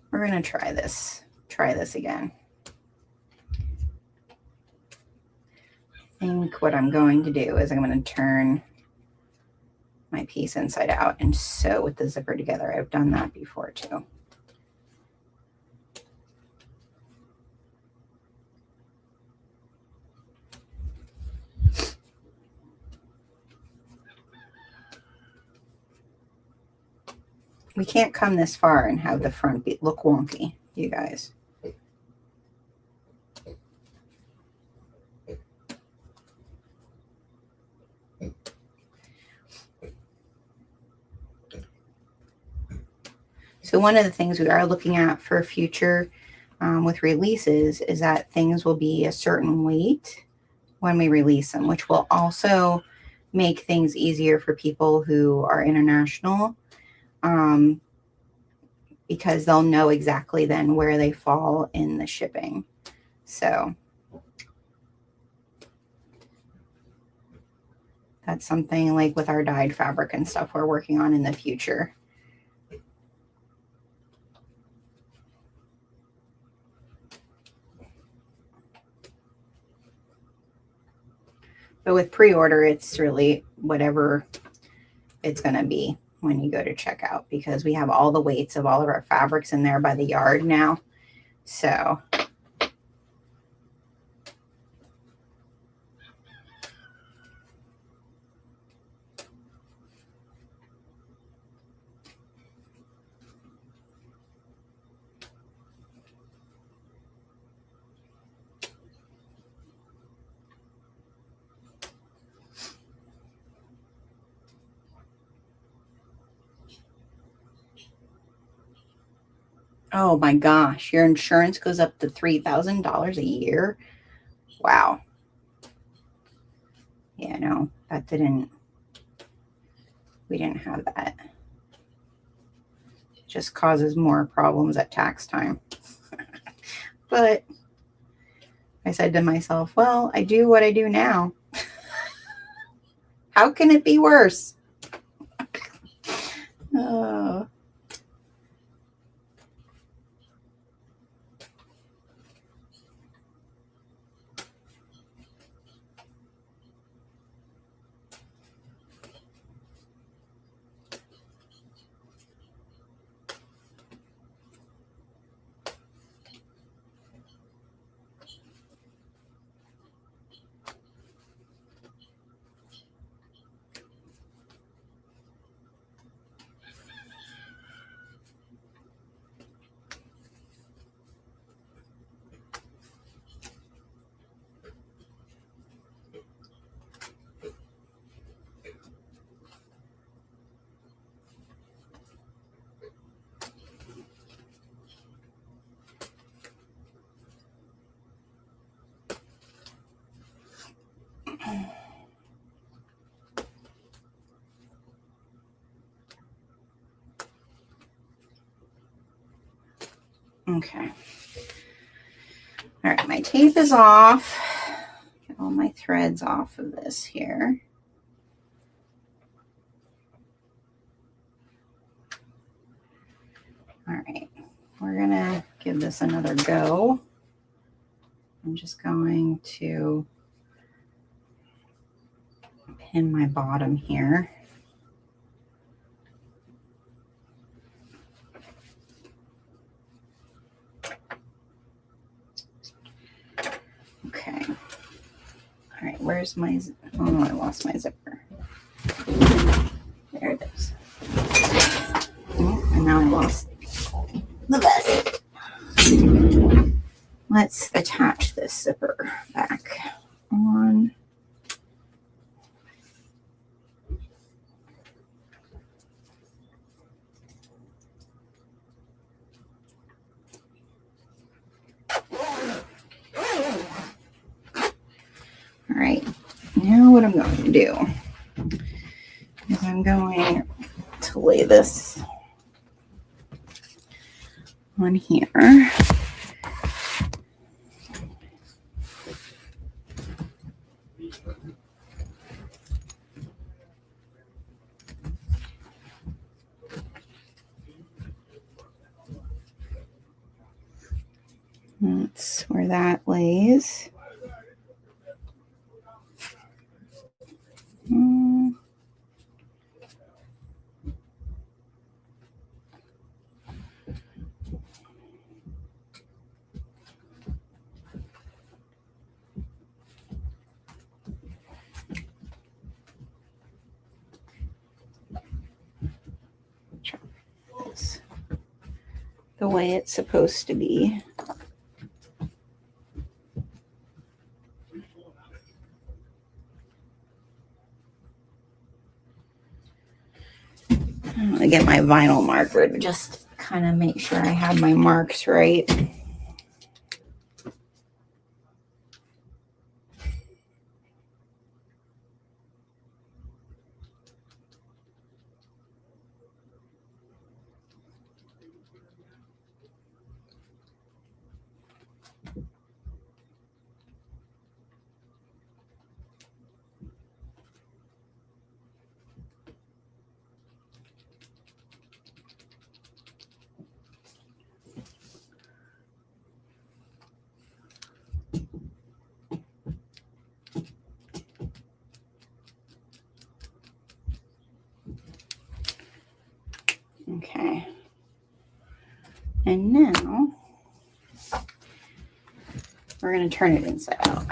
We're going to try this. Try this again. I think what I'm going to do is I'm going to turn my piece inside out and sew with the zipper together. I've done that before too. We can't come this far and have the front look wonky, you guys. So one of the things we are looking at for future with releases is that things will be a certain weight when we release them, which will also make things easier for people who are international because they'll know exactly then where they fall in the shipping. So that's something like with our dyed fabric and stuff we're working on in the future. But with pre-order, it's really whatever it's going to be when you go to checkout, because we have all the weights of all of our fabrics in there by the yard now. So oh my gosh, your insurance goes up to $3,000 a year. Wow. Yeah, no, we didn't have that. It just causes more problems at tax time. But I said to myself, well, I do what I do now. How can it be worse? Oh. Okay. All right, my tape is off. Get all my threads off of this here. All right, we're gonna give this another go. I'm just going to pin my bottom here. Okay. All right, where's my, oh, I lost my zipper. There it is. Oh, and now I lost the vest. Let's attach this zipper back on. All right, now what I'm going to do is I'm going to lay this on here. That's where that lays. This the way it's supposed to be. I'm going to get my vinyl marker to just kind of make sure I have my marks right. Okay. And now we're going to turn it inside out.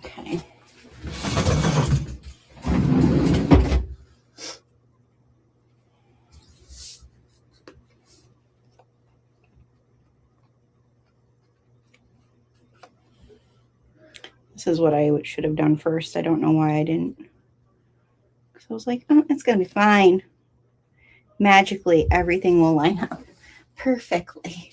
Okay. This is what I should have done first. I don't know why I didn't. Because I was like, oh, it's going to be fine. Magically, everything will line up perfectly.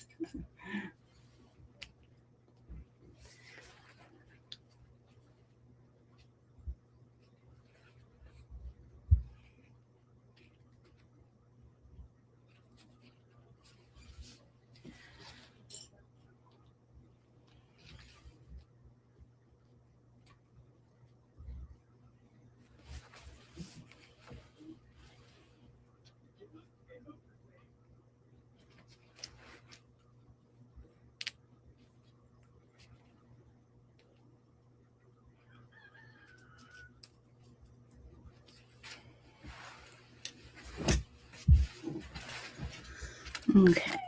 Okay.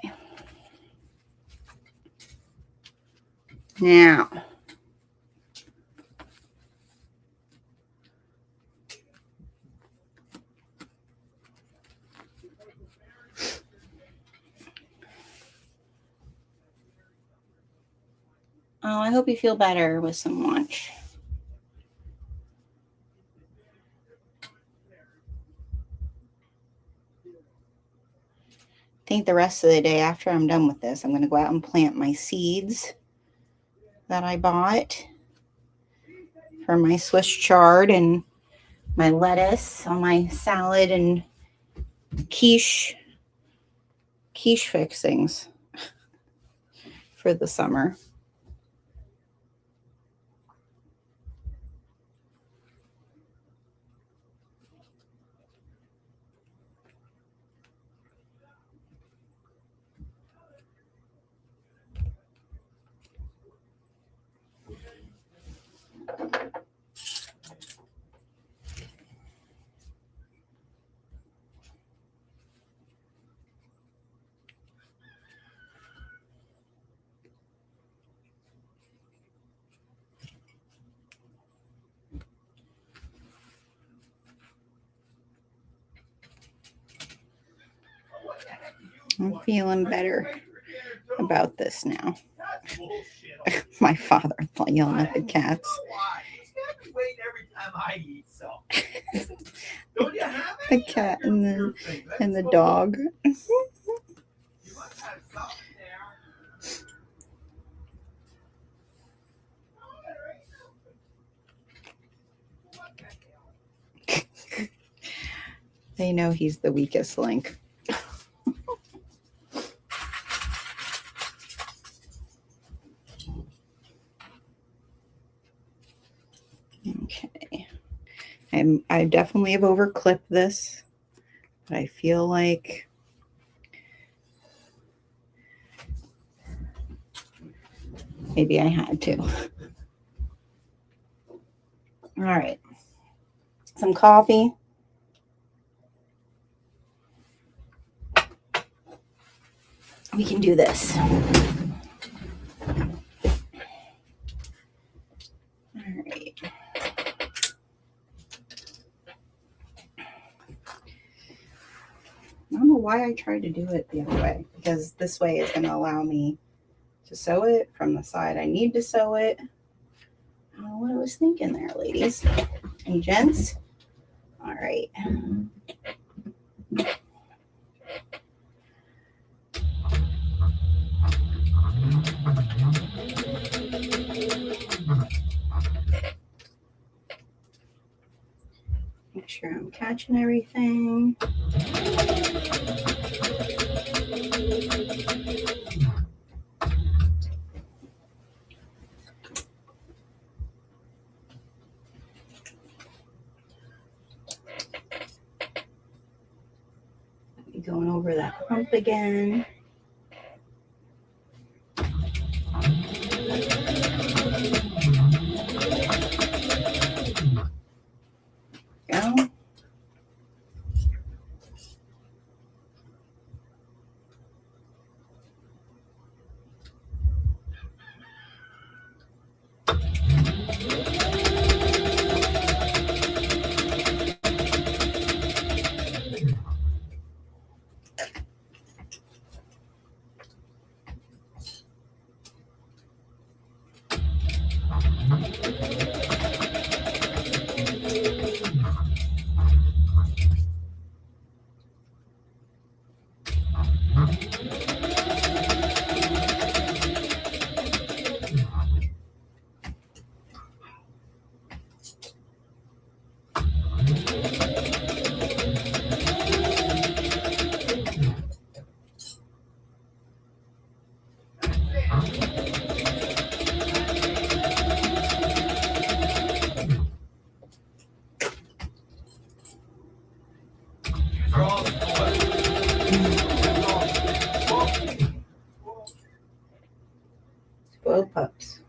Now, Oh, I hope you feel better with some lunch. I think the rest of the day after I'm done with this, I'm going to go out and plant my seeds that I bought for my Swiss chard and my lettuce on my salad and quiche fixings for the summer. I'm feeling better about this now. My father-in-law yelling at the cats. The cat and the dog. They know he's the weakest link. Okay. I definitely have overclipped this, but I feel like maybe I had to. All right. Some coffee. We can do this. All right. I don't know why I tried to do it the other way, because this way is going to allow me to sew it from the side I need to sew it. I don't know what I was thinking there, ladies and gents. All right. Make sure I'm catching everything. Going over that hump again. Go. Spoiled pups.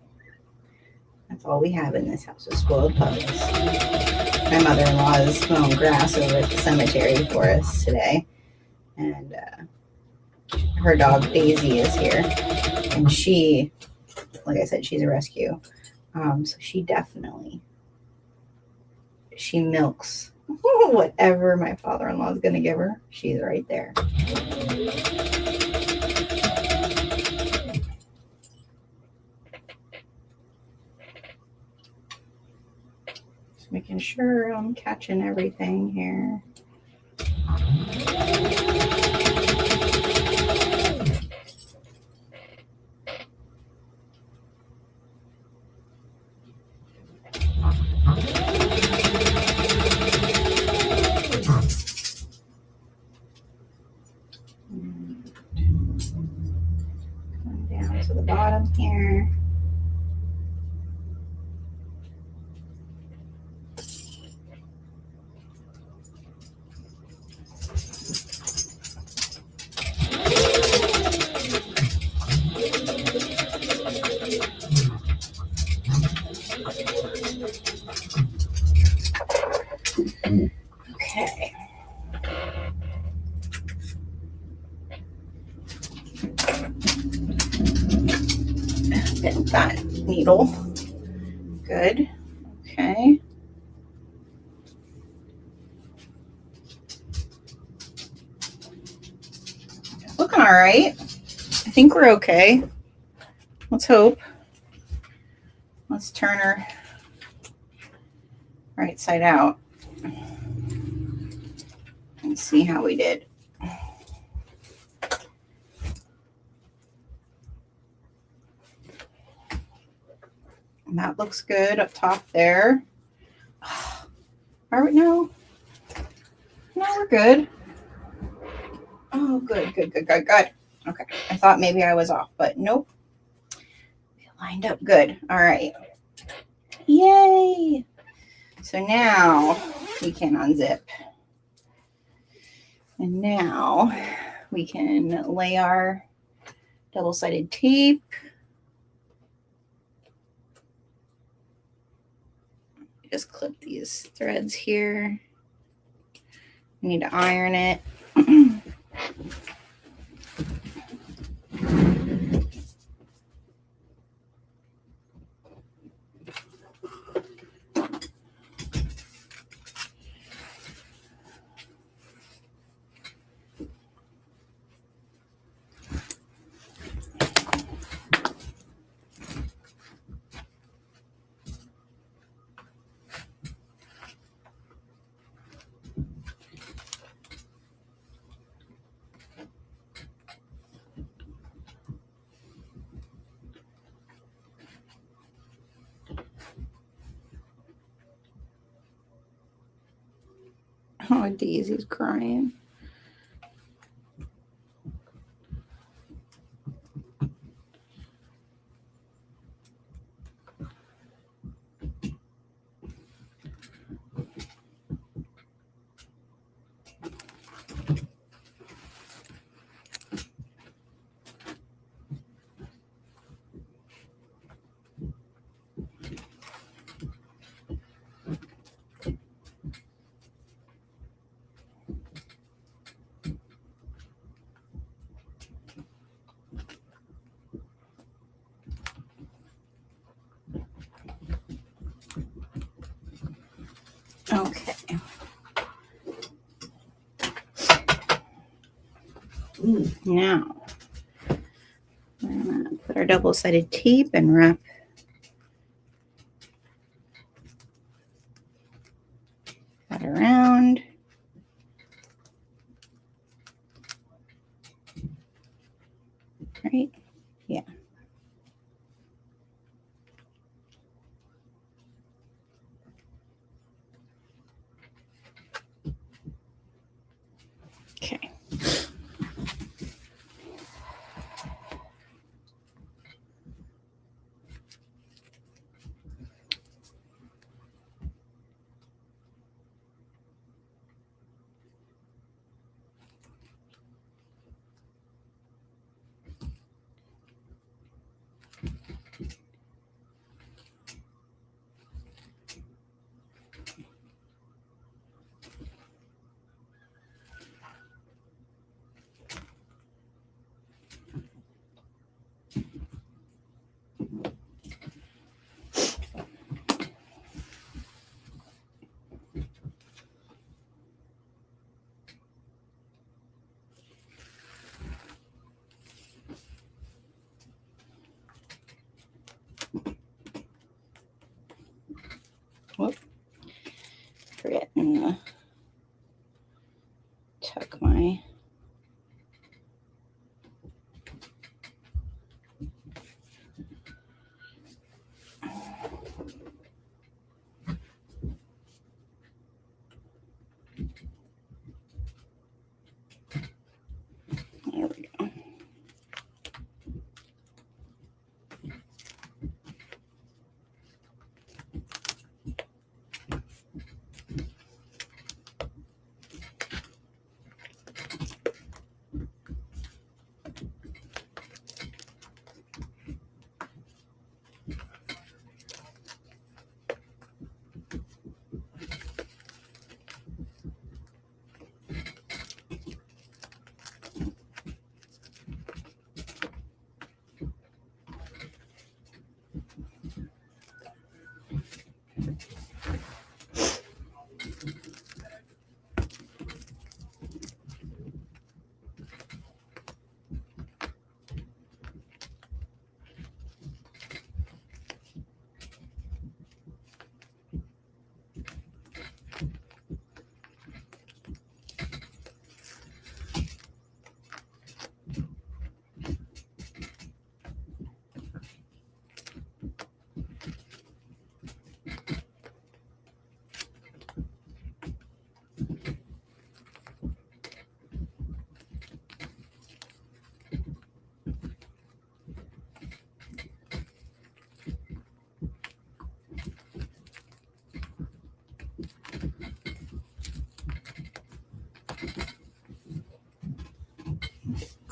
That's all we have in this house is spoiled pups. My mother-in-law is mowing grass over at the cemetery for us today. And her dog Daisy is here. And she, like I said, she's a rescue. So she milks whatever my father-in-law is going to give her. She's right there. sure I'm catching everything here. Come down to the bottom here. Okay. Bend that needle. Good. Okay. Looking all right. I think we're okay. Let's hope. Let's turn her right side out and see how we did. And that looks good up top there. Are we? No, we're good. Oh, good. Okay, I thought maybe I was off, but nope. We lined up good. All right. Yay. So now we can unzip. And now we can lay our double-sided tape. Just clip these threads here. We need to iron it. Oh, Daisy's crying. Okay. Now we're going to put our double-sided tape and wrap that around. Right? Yeah. Okay.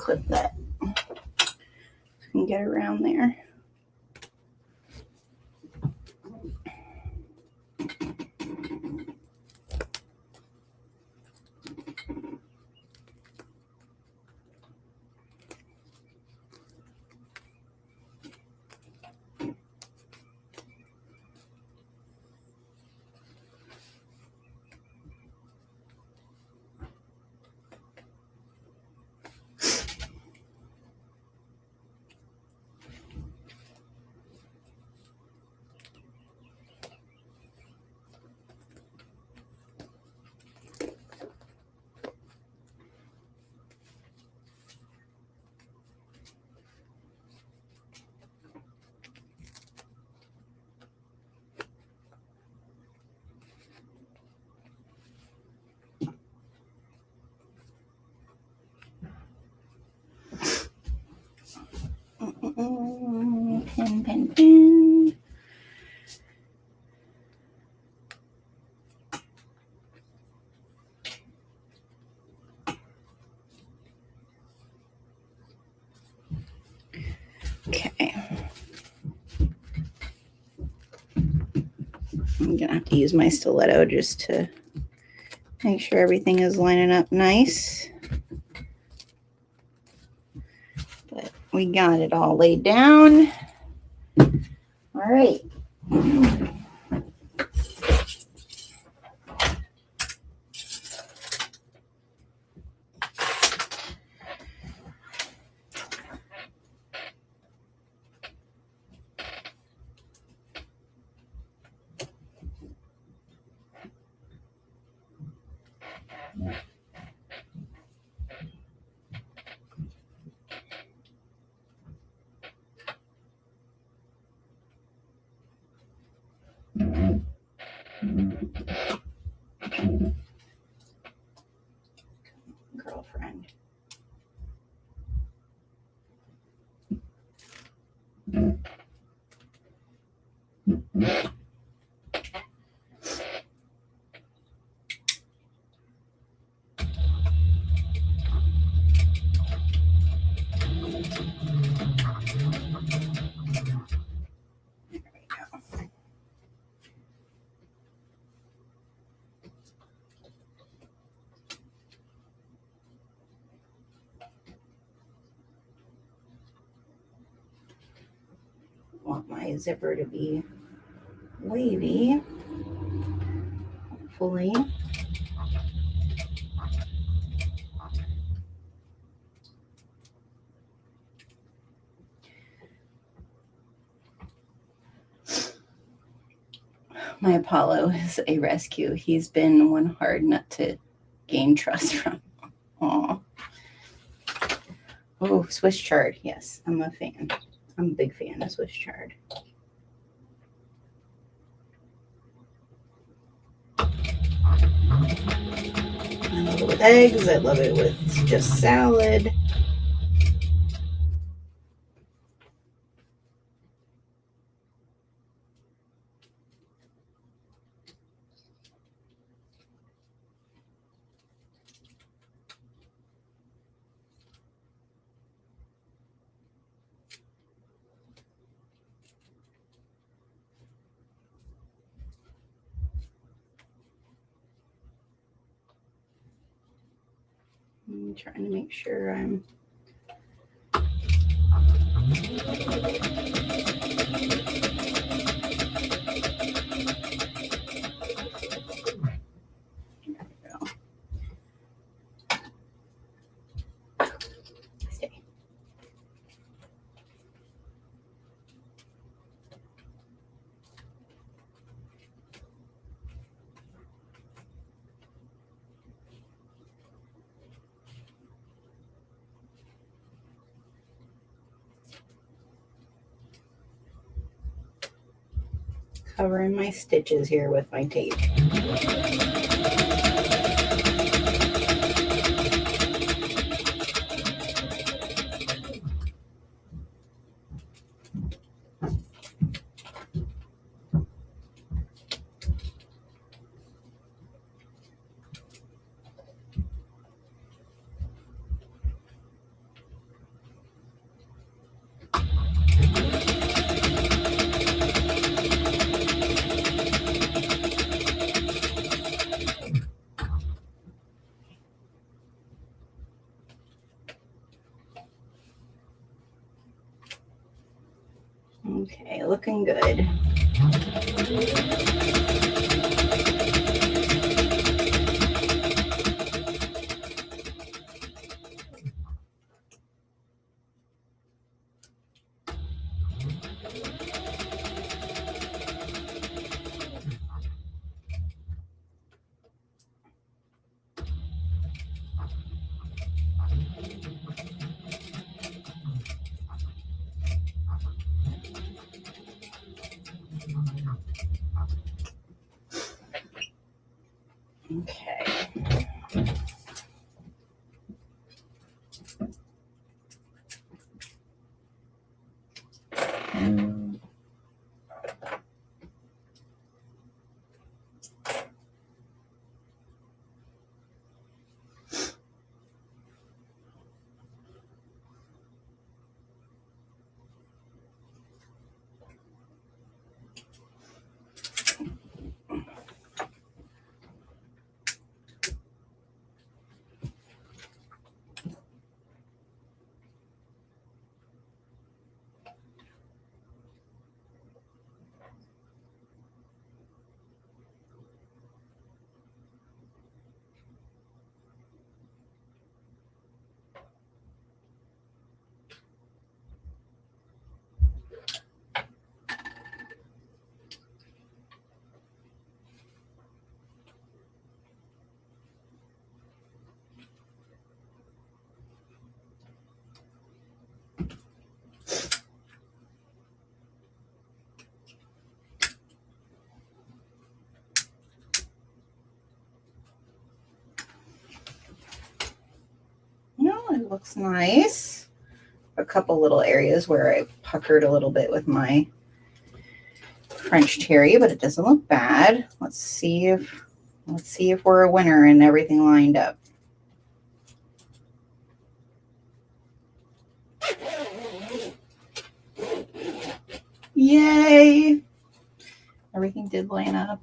clip that so I can get around there. Pin, pin, pin. Okay. I'm gonna have to use my stiletto just to make sure everything is lining up nice. But we got it all laid down. All right. Girlfriend. Want my zipper to be wavy, hopefully. My Apollo is a rescue. He's been one hard nut to gain trust from. Aw. Oh, Swiss chard. Yes, I'm a fan. I'm a big fan of Swiss chard. I love it with eggs. I love it with just salad. I'm trying to make sure I'm covering my stitches here with my tape. Okay, looking good. Okay. No, it looks nice. A couple little areas where I puckered a little bit with my French terry, but it doesn't look bad. Let's see if we're a winner and everything lined up. Yay! Everything did line up.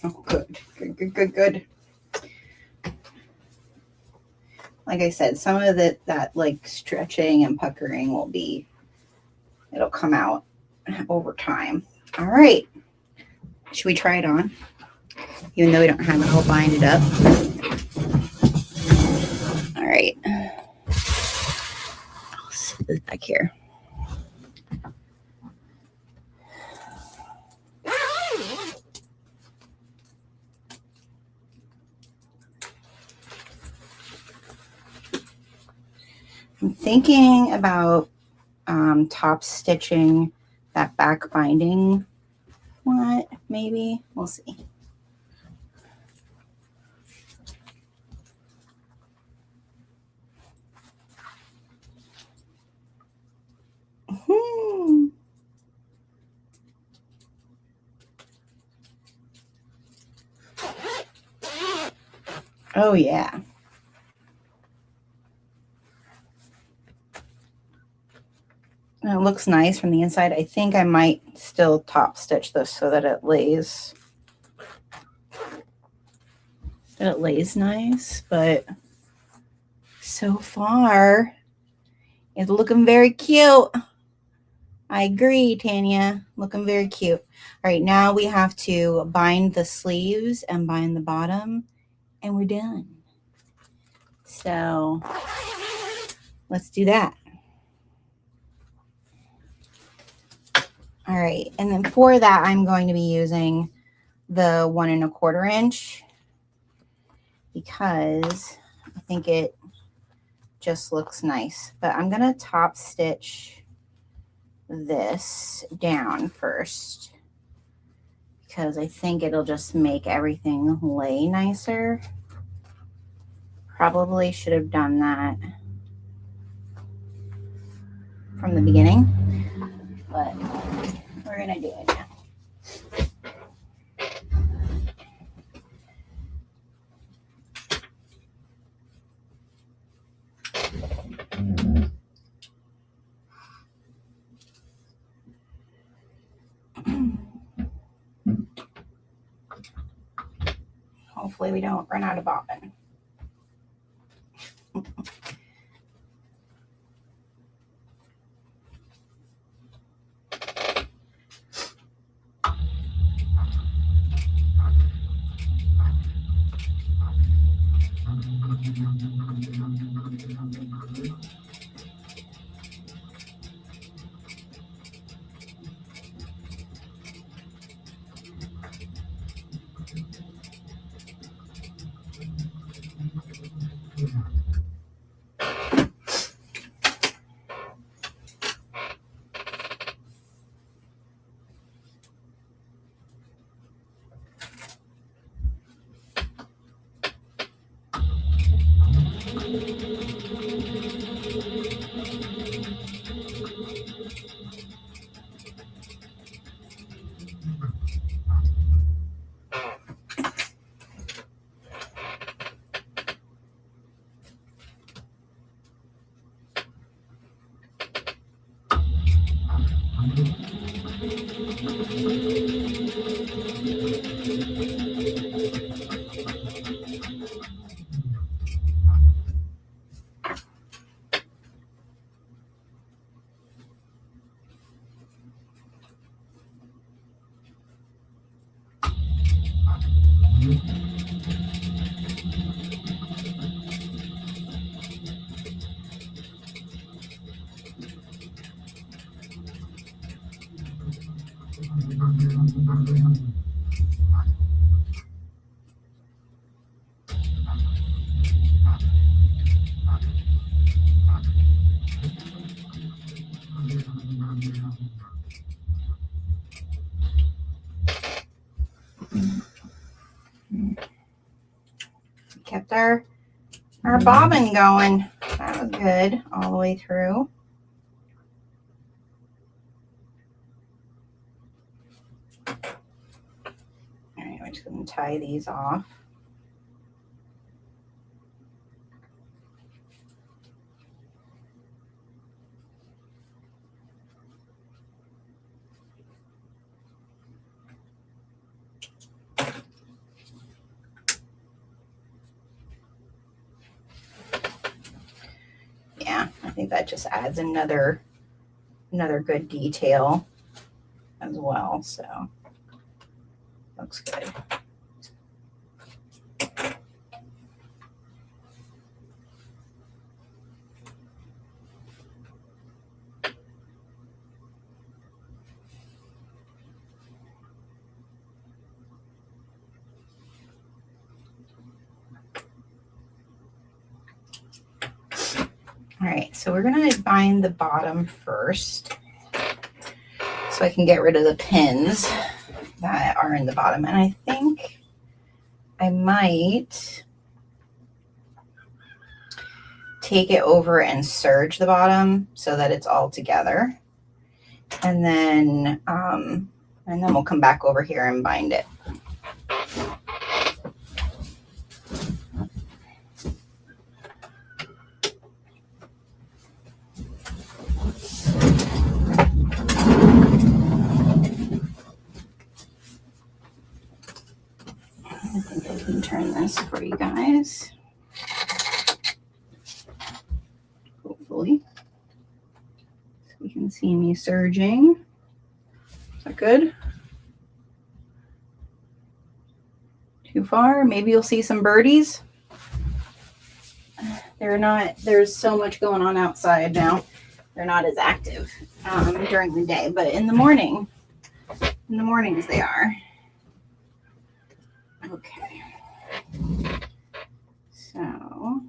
Oh, good. Good. Like I said, some of that like stretching and puckering it'll come out over time. All right. Should we try it on? Even though we don't have it all binded up. All right. I'll set this back here. I'm thinking about top stitching that back binding. What? Maybe. We'll see. Oh, yeah. And it looks nice from the inside. I think I might still top stitch this so that it lays nice, but so far it's looking very cute. I agree, Tanya. Looking very cute. All right, now we have to bind the sleeves and bind the bottom, and we're done. So let's do that. All right, and then for that, I'm going to be using the 1 1/4 inch because I think it just looks nice. But I'm gonna top stitch this down first because I think it'll just make everything lay nicer. Probably should have done that from the beginning, but we're gonna do it now. Hopefully we don't run out of bobbin. Kept our bobbin going. That was good all the way through. All right, we're just going to tie these off. Yeah, I think that just adds another good detail as well. So looks good. All right, so we're going to bind the bottom first so I can get rid of the pins that are in the bottom. And I think I might take it over and serge the bottom so that it's all together. And then we'll come back over here and bind it. I think I can turn this for you guys. Hopefully. So you can see me serging. Is that good? Too far? Maybe you'll see some birdies. There's so much going on outside now. They're not as active during the day, but in the mornings they are. Okay. So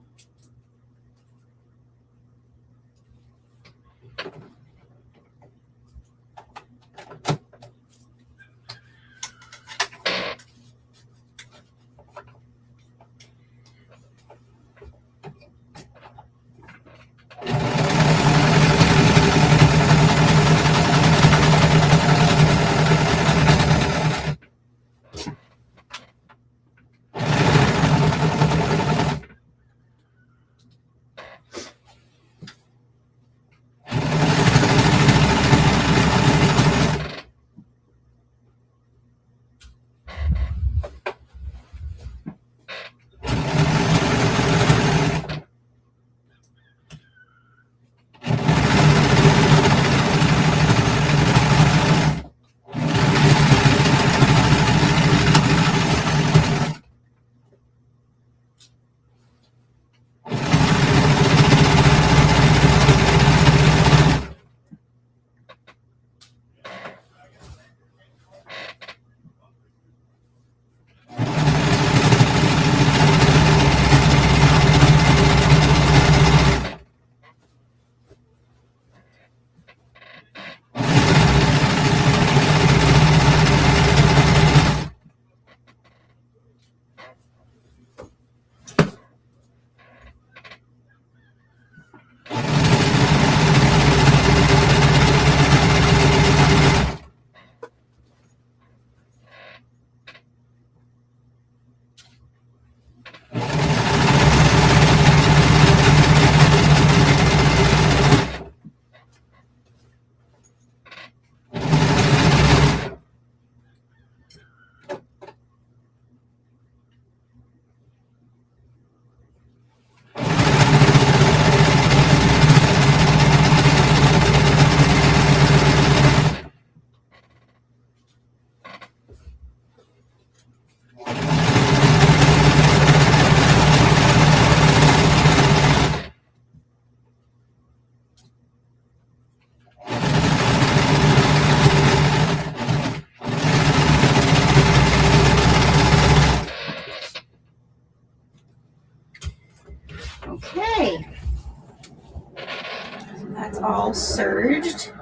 all serged at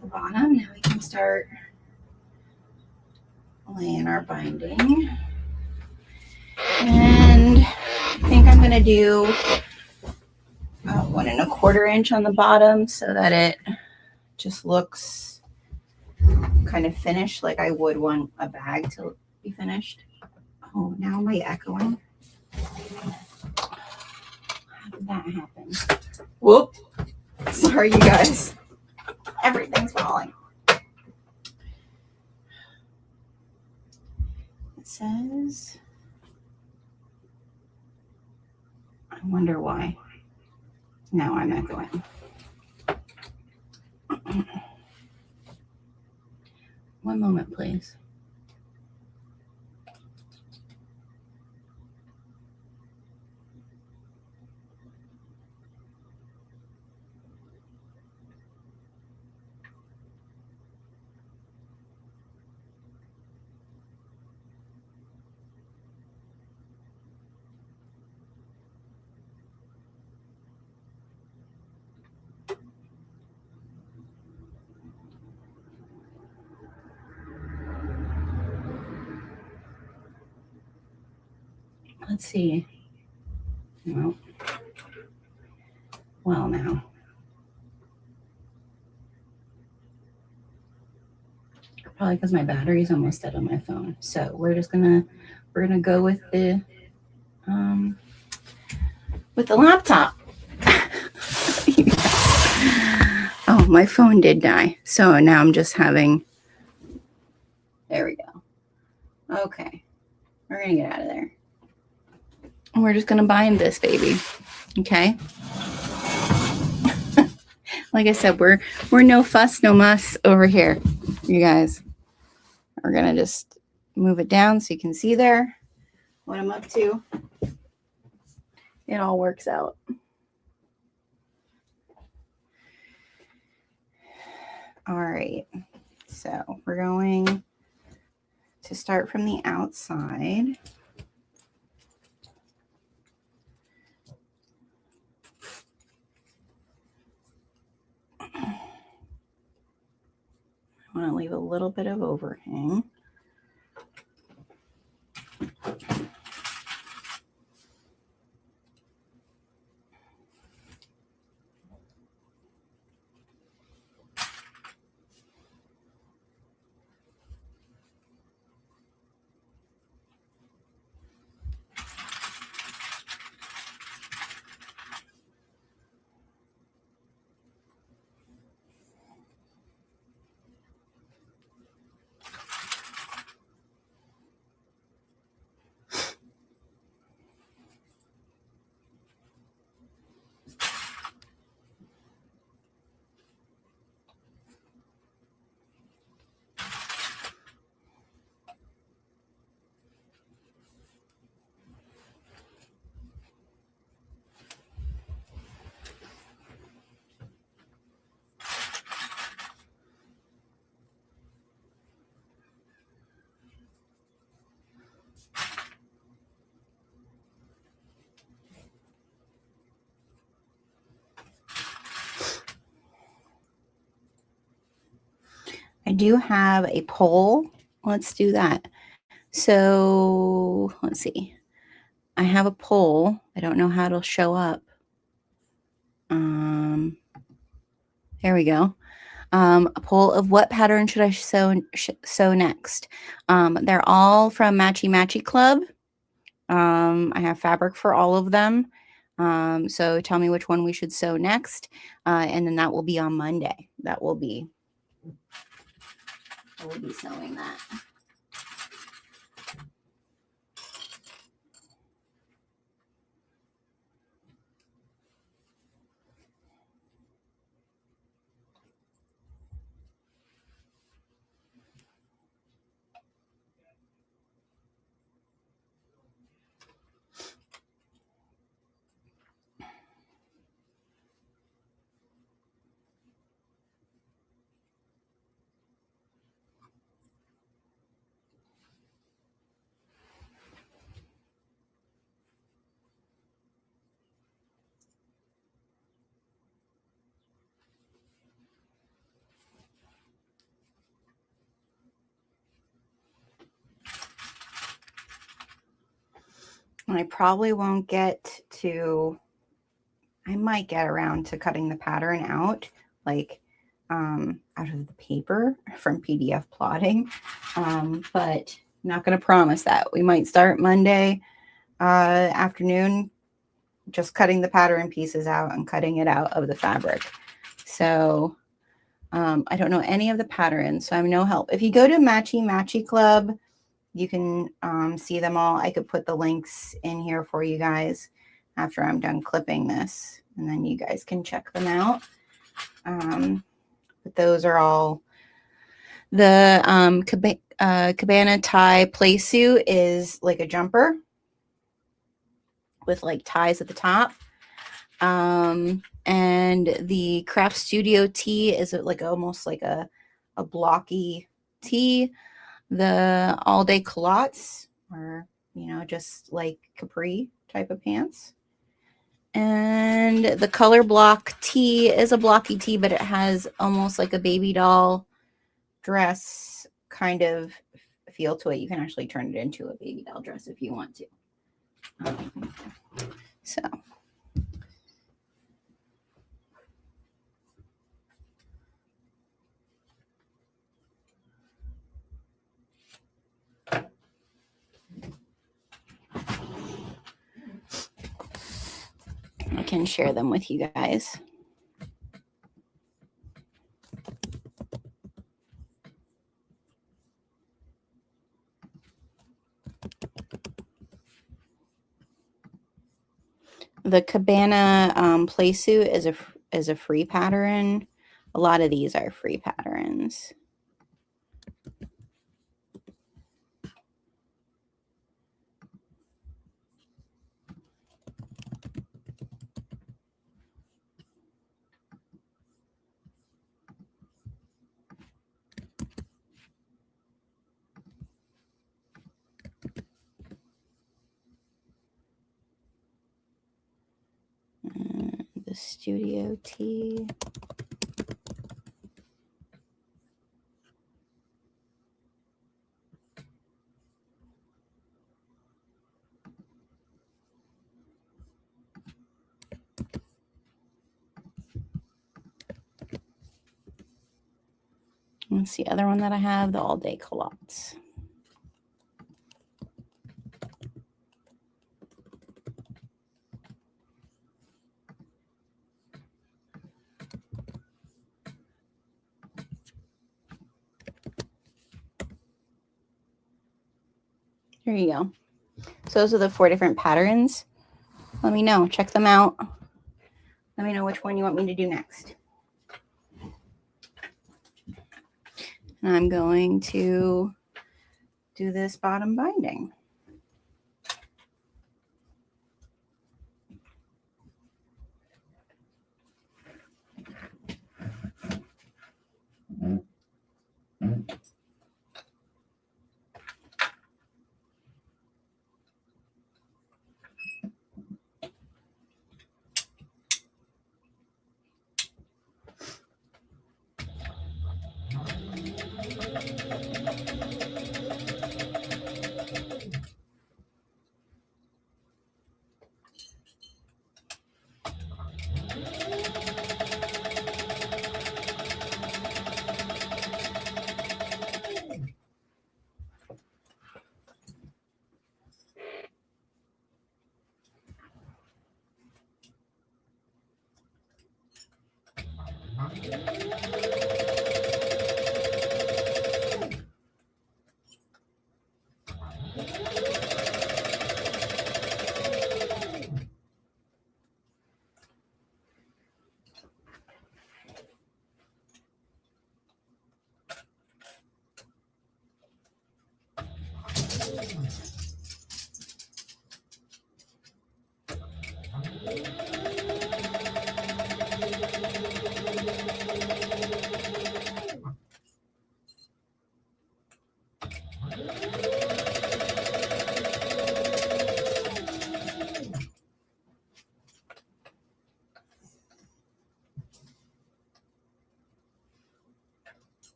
the bottom. Now we can start laying our binding. And I think I'm going to do 1 1/4 inch on the bottom so that it just looks kind of finished, like I would want a bag to be finished. Oh, now am I echoing? How did that happen? Whoop. Sorry, you guys. Everything's falling. It says, I wonder why. Now I'm echoing. One moment, please. Let's see. Well, now. Probably because my battery's almost dead on my phone. So we're gonna go with the laptop. Oh, my phone did die. So now I'm just having, there we go. Okay. We're gonna get out of there. And we're just gonna bind this baby. Okay. Like I said, we're no fuss, no muss over here, you guys. We're gonna just move it down so you can see there what I'm up to. It all works out. All right, so we're going to start from the outside. I want to leave a little bit of overhang. I do have a poll. Let's do that. So let's see. I have a poll. I don't know how it'll show up. There we go. A poll of what pattern should I sew next. They're all from Matchy Matchy Club. I have fabric for all of them. So tell me which one we should sew next. And then that will be on Monday. I will be sewing that. I probably won't get to, I might get around to cutting the pattern out, like out of the paper from PDF plotting, but not going to promise that. We might start Monday afternoon, just cutting the pattern pieces out and cutting it out of the fabric. So I don't know any of the patterns, so I'm no help. If you go to Matchy Matchy Club, you can see them all. I could put the links in here for you guys after I'm done clipping this, and then you guys can check them out. But those are all the cabana tie play suit is like a jumper with like ties at the top. And the Craft Studio tee is like almost like a blocky tee. The all day culottes are, you know, just like capri type of pants. And the color block tee is a blocky tee, but it has almost like a baby doll dress kind of feel to it. You can actually turn it into a baby doll dress if you want to. So I can share them with you guys. The cabana play suit is a free pattern. A lot of these are free patterns. The studio tee. That's the other one that I have, the all day culottes. There you go. So those are the 4 different patterns. Let me know. Check them out. Let me know which one you want me to do next. And I'm going to do this bottom binding.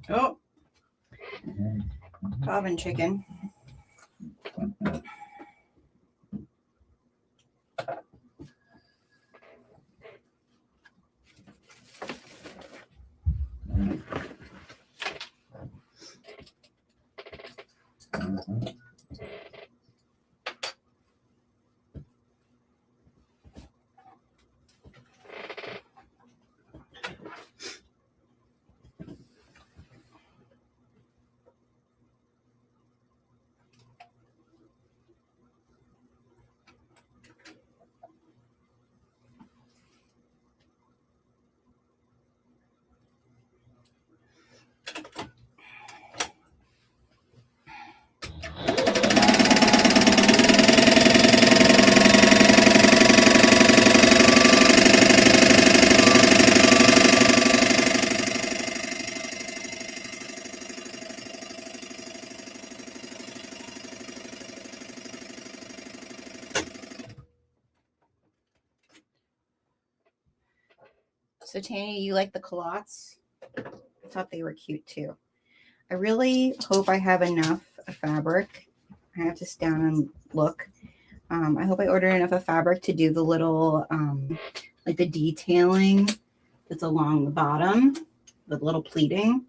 Oh, oven chicken. So Tanya, you like the culottes? I thought they were cute too. I really hope I have enough fabric. I have to stand and look. I hope I ordered enough of fabric to do the little, like the detailing that's along the bottom, the little pleating.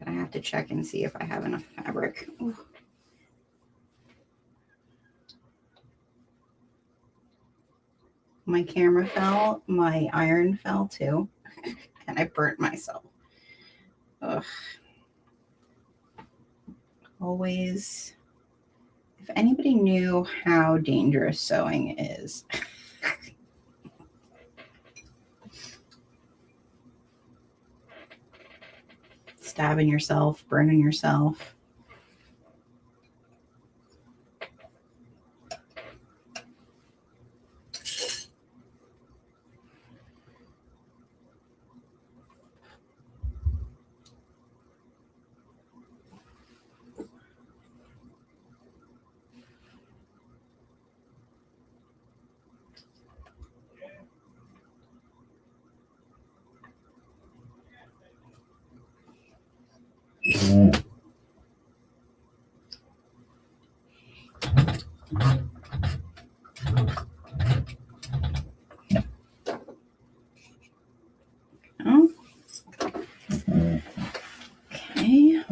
But I have to check and see if I have enough fabric. Ooh. My camera fell, my iron fell too, and I burnt myself. Ugh. Always, if anybody knew how dangerous sewing is. Stabbing yourself, burning yourself. Oh. Okay.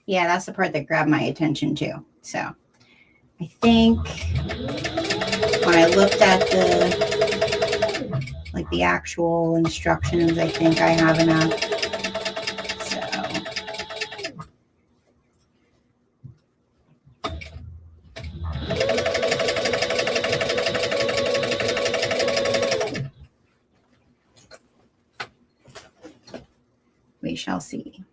Yeah, that's the part that grabbed my attention too. So I think when I looked at the actual instructions, I think I have enough. So we shall see.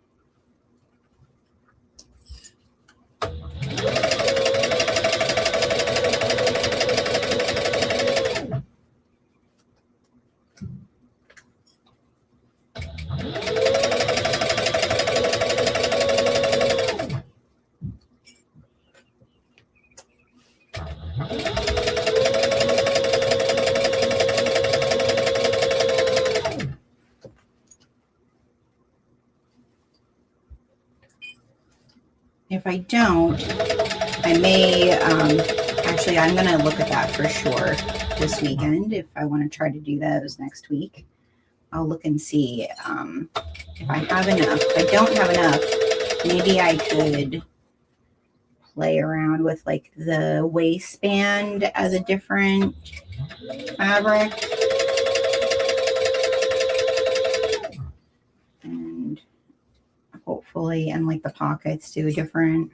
If I don't, I may, actually, I'm going to look at that for sure this weekend. If I want to try to do those next week, I'll look and see if I have enough. If I don't have enough, maybe I could play around with like the waistband as a different fabric. probably, and like the pockets do different.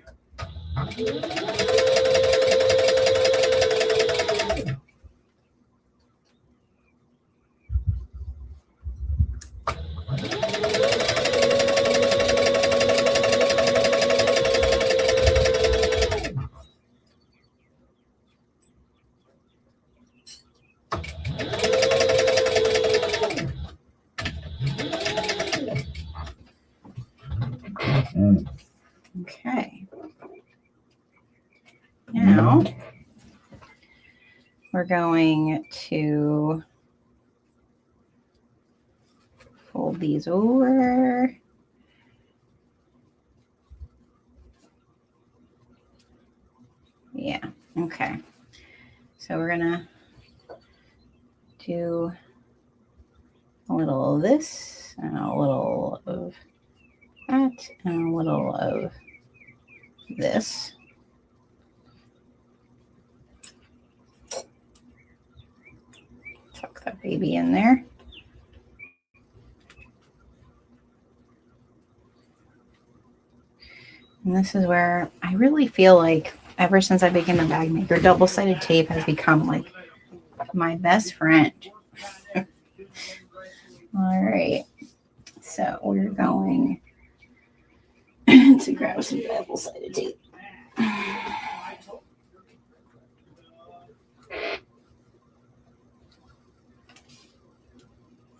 Okay. Now we're going to fold these over. Yeah, okay. So we're gonna do a little of this and a little of that and a little of this. Tuck that baby in there. And this is where I really feel like ever since I became a bag maker, double-sided tape has become like my best friend. All right. So we're going to grab some double-sided tape.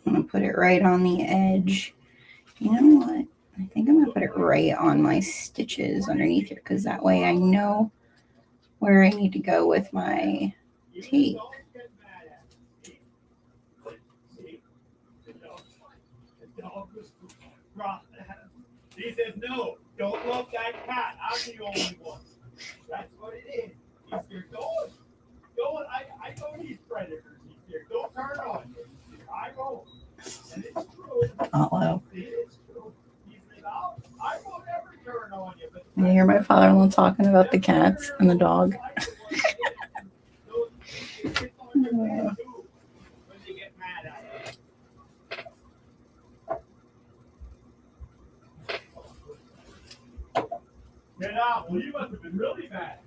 I'm going to put it right on the edge. You know what? I think I'm going to put it right on my stitches underneath here because that way I know where I need to go with my tape. He says, no, don't love that cat. I'm the only one. That's what it is. He said, don't, I know these predators. He said, don't turn on him. I know. And it's true. Uh-oh. It's true. He said, I will never turn on you. But You hear my father-in-law talking about the cats and the dog. Get out. Well, you must have been really bad.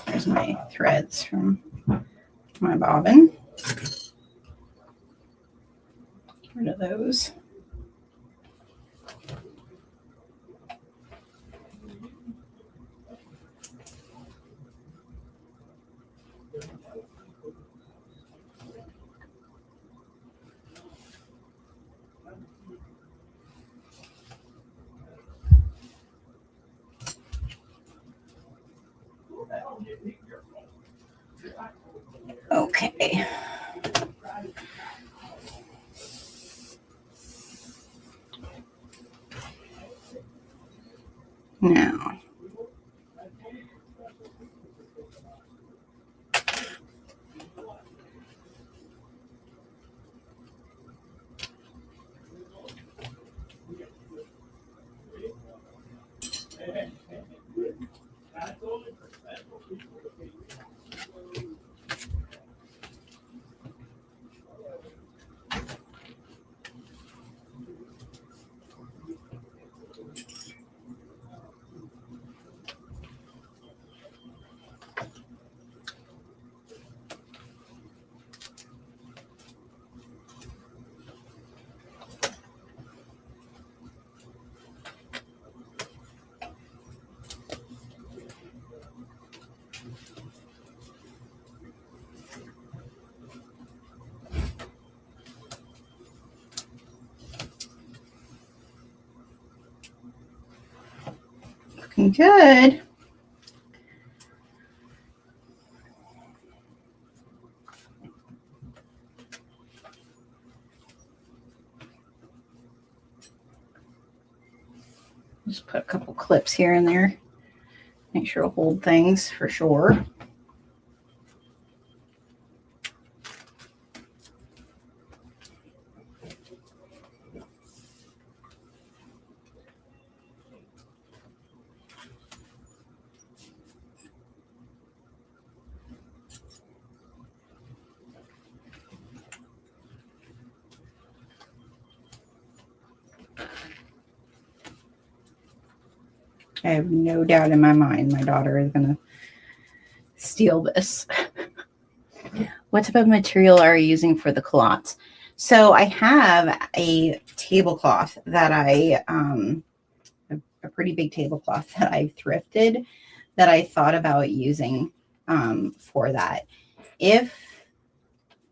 There's my threads from my bobbin. Get rid of those. Okay. Now, looking good. Just put a couple clips here and there. Make sure to hold things for sure. I have no doubt in my mind my daughter is going to steal this. What type of material are you using for the culottes? So I have a tablecloth that a pretty big tablecloth that I've thrifted that I thought about using for that. If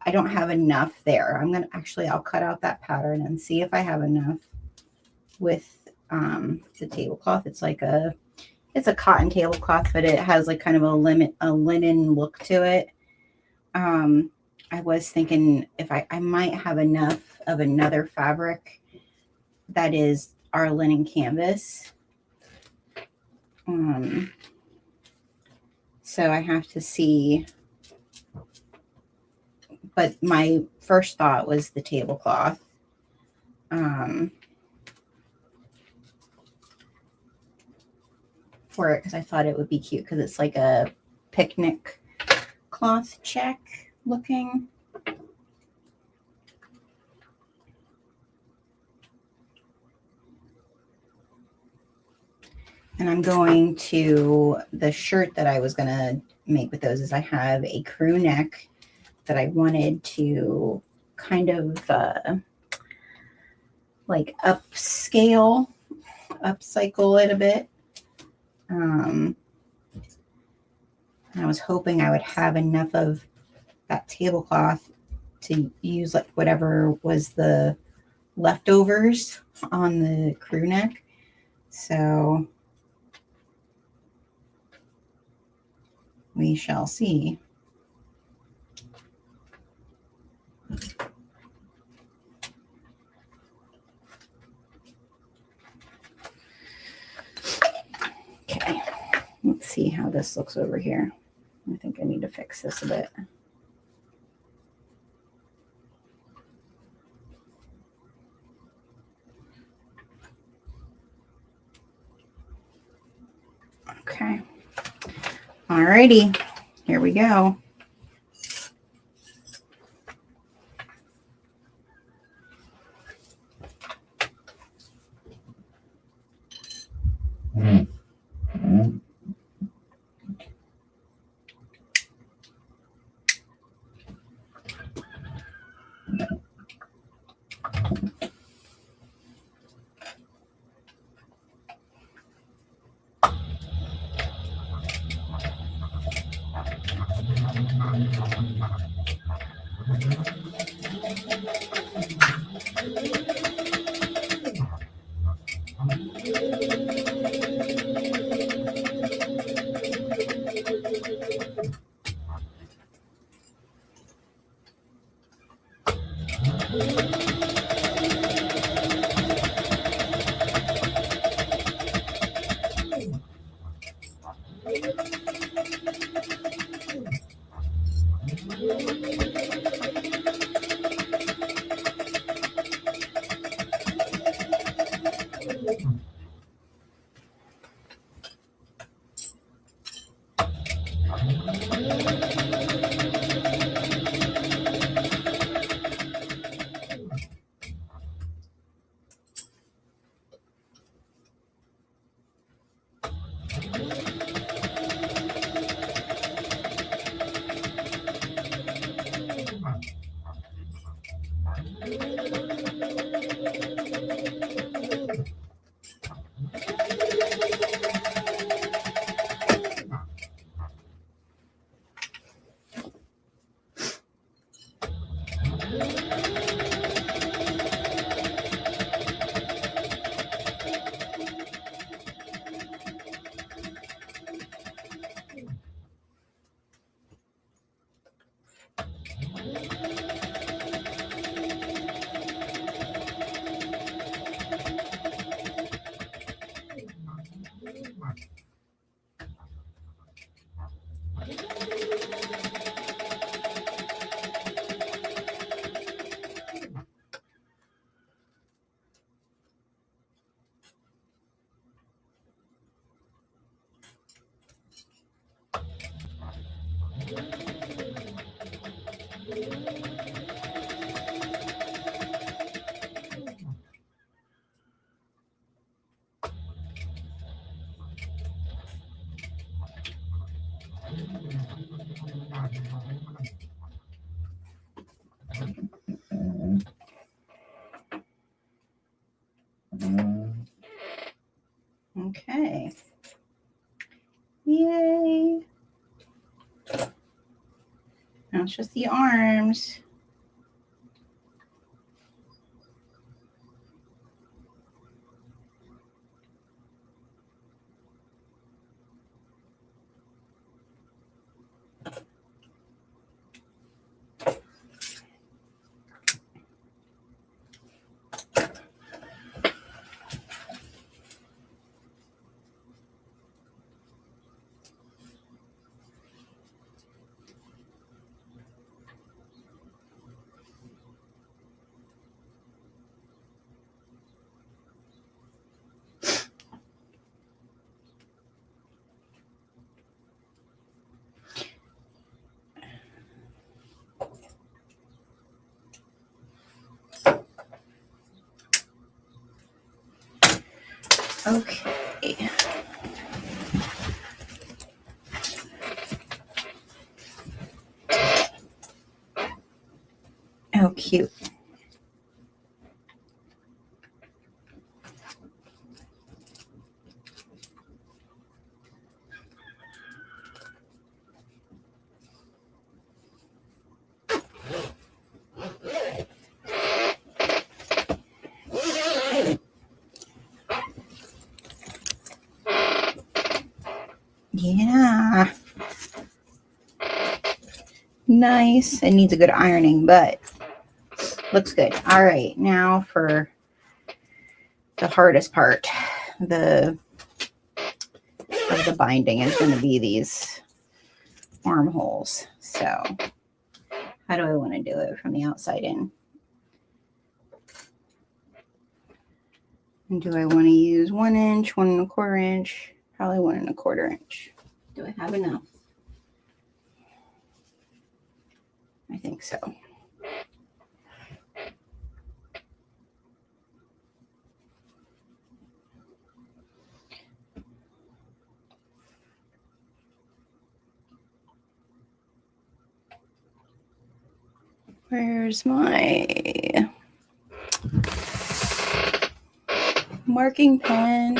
I don't have enough there, I'll cut out that pattern and see if I have enough with the tablecloth. It's a cotton tablecloth, but it has like kind of a linen look to it. I was thinking if I might have enough of another fabric that is our linen canvas. So I have to see, but my first thought was the tablecloth. For it, because I thought it would be cute because it's like a picnic cloth check looking. And I'm going to, the shirt that I was going to make with those is I have a crew neck that I wanted to kind of like upcycle it a bit. And I was hoping I would have enough of that tablecloth to use like whatever was the leftovers on the crew neck. So we shall see. Okay, let's see how this looks over here. I think I need to fix this a bit. Okay. All righty, here we go. Okay. Yay. Now it's just the arms. Okay. Oh, cute. Yeah. Nice. It needs a good ironing, but looks good. All right, now for the hardest part, of the binding is going to be these armholes. So how do I want to do it from the outside in? And do I want to use 1 inch, 1 1/4 inch? Probably 1 1/4 inch. Do I have enough? I think so. Where's my marking pen?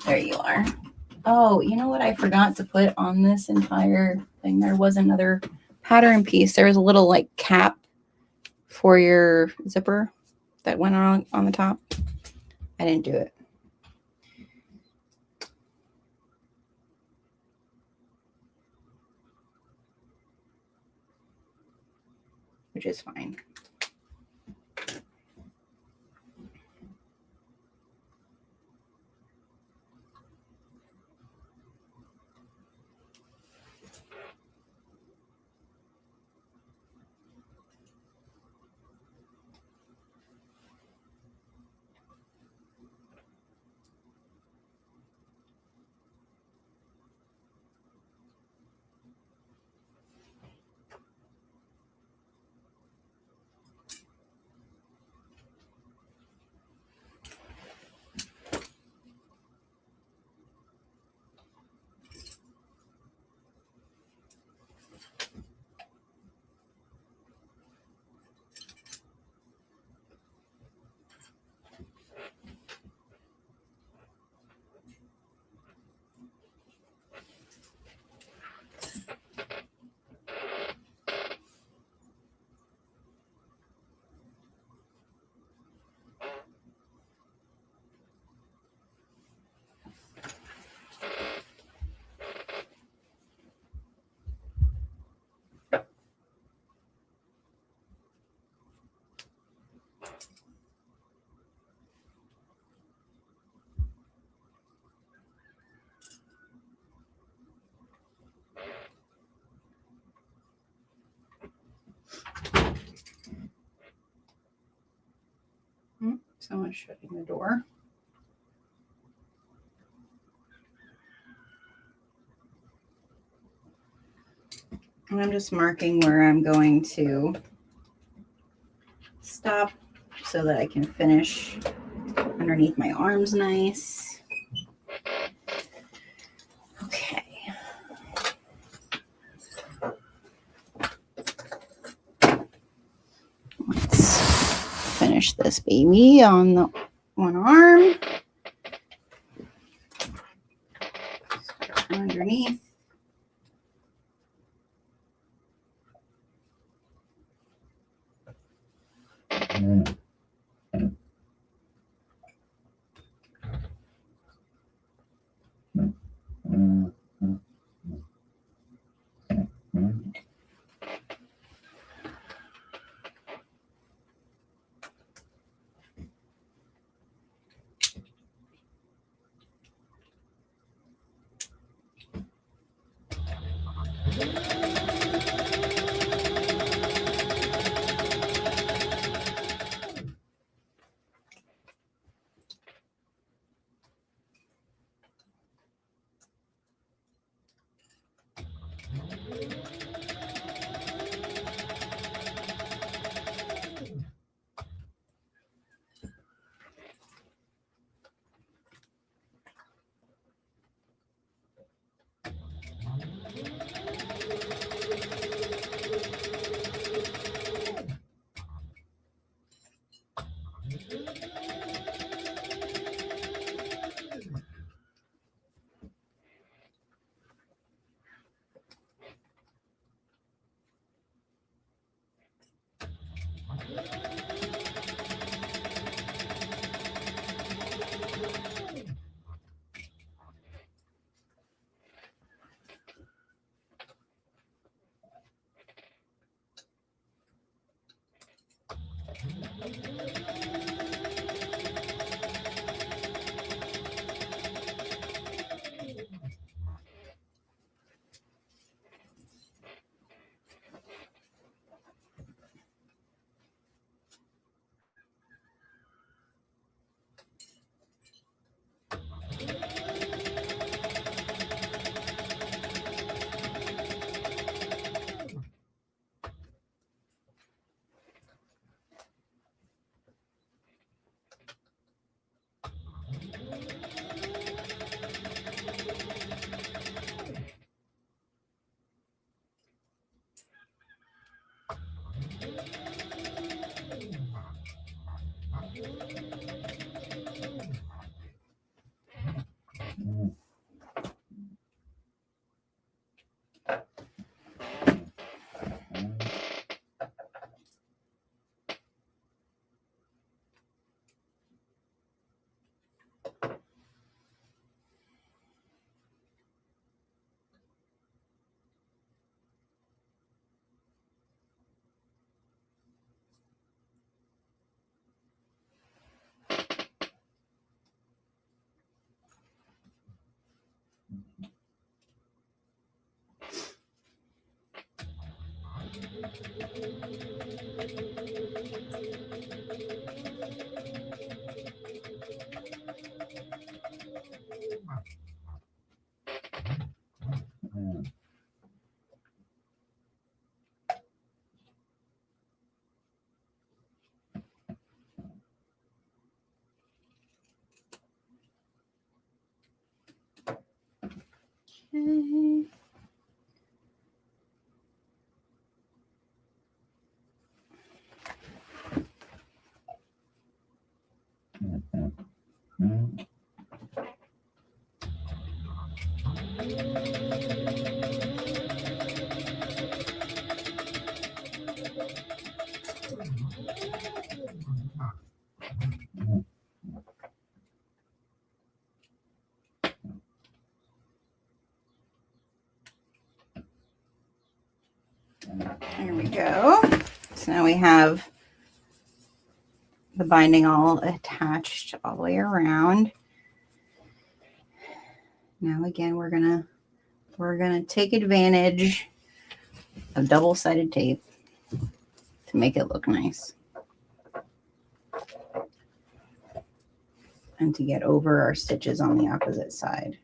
There you are. Oh, you know what I forgot to put on this entire thing? There was another pattern piece. There was a little like cap for your zipper that went on the top. I didn't do it. Which is fine. Someone's shutting the door. And I'm just marking where I'm going to stop so that I can finish underneath my arms nice. Okay. Let's finish this baby on the one arm. Start underneath. Okay. There we go. So now we have the binding all attached all the way around. Now again, we're gonna take advantage of double-sided tape to make it look nice and to get over our stitches on the opposite side.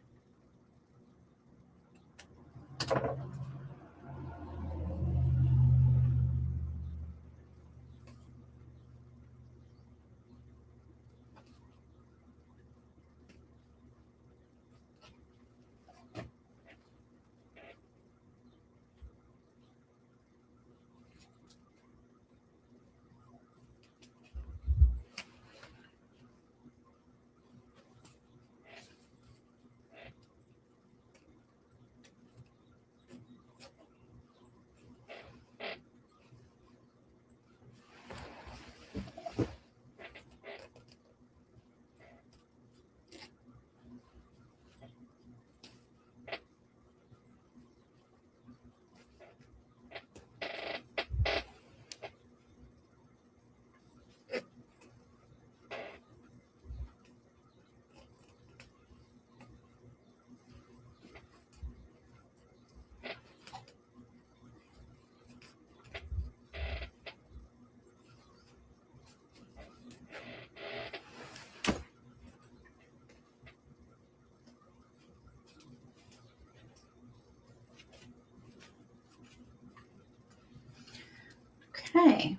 Okay.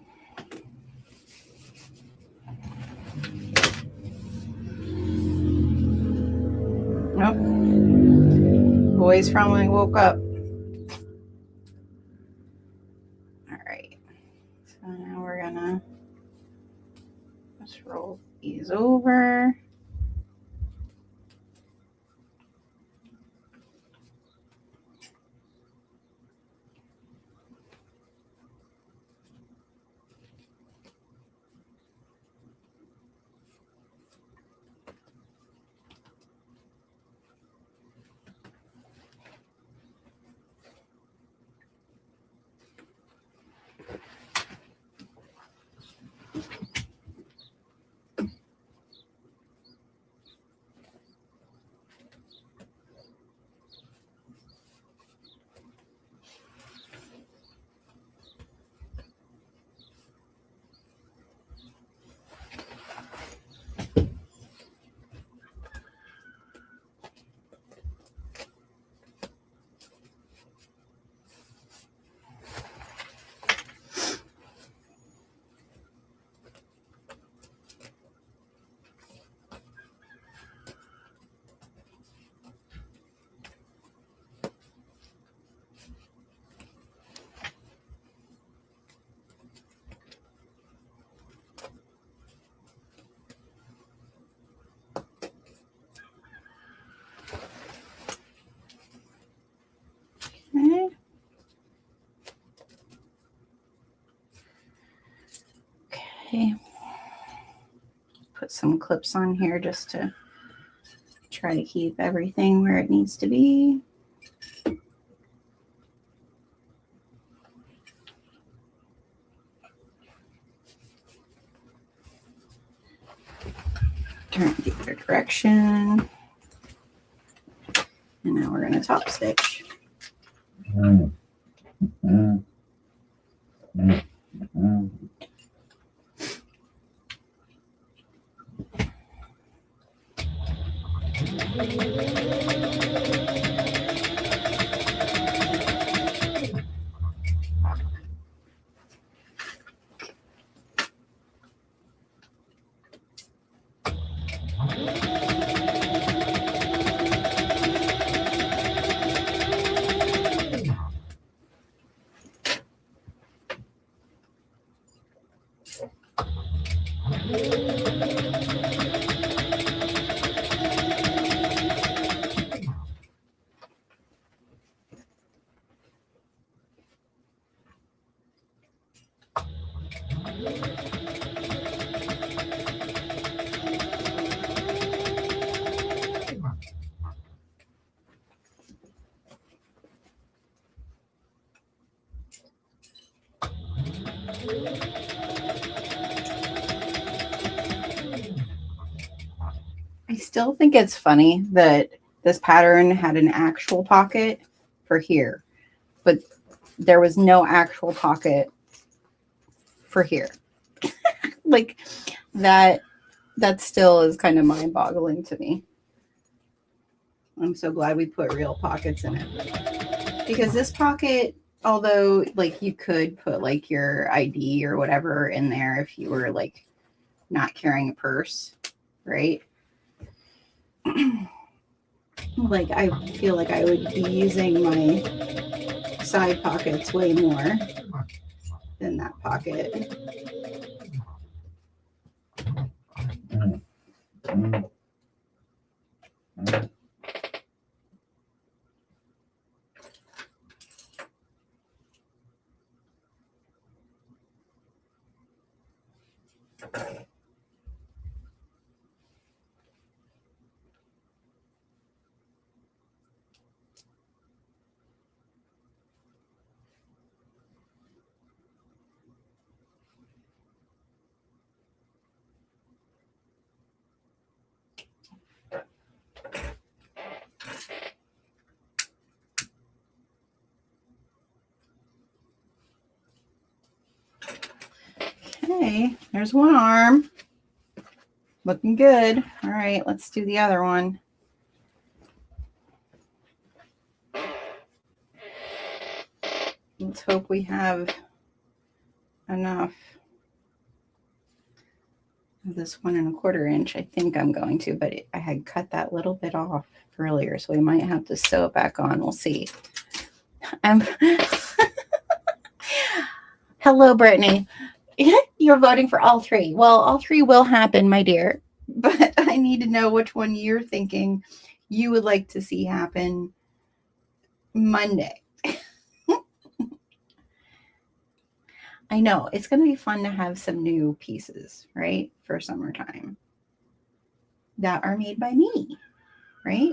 Nope. Boys finally woke up. All right. So now we're gonna just roll these over. Okay. Okay. Put some clips on here just to try to keep everything where it needs to be. Turn it the other direction. And now we're going to top stitch. I still think it's funny that this pattern had an actual pocket for here, but there was no actual pocket for here. Like that still is kind of mind-boggling to me. I'm so glad we put real pockets in it. Because this pocket, although like you could put like your ID or whatever in there if you were like not carrying a purse, right? Like I feel like I would be using my side pockets way more than that pocket. Okay, there's one arm. Looking good. All right, let's do the other one. Let's hope we have enough of this 1 1/4 inch. I think I'm going to, but I had cut that little bit off earlier, so we might have to sew it back on. We'll see. Hello, Brittany. You're voting for all three. Well, all three will happen, my dear, but I need to know which one you're thinking you would like to see happen Monday. I know it's going to be fun to have some new pieces, right, for summertime that are made by me, right?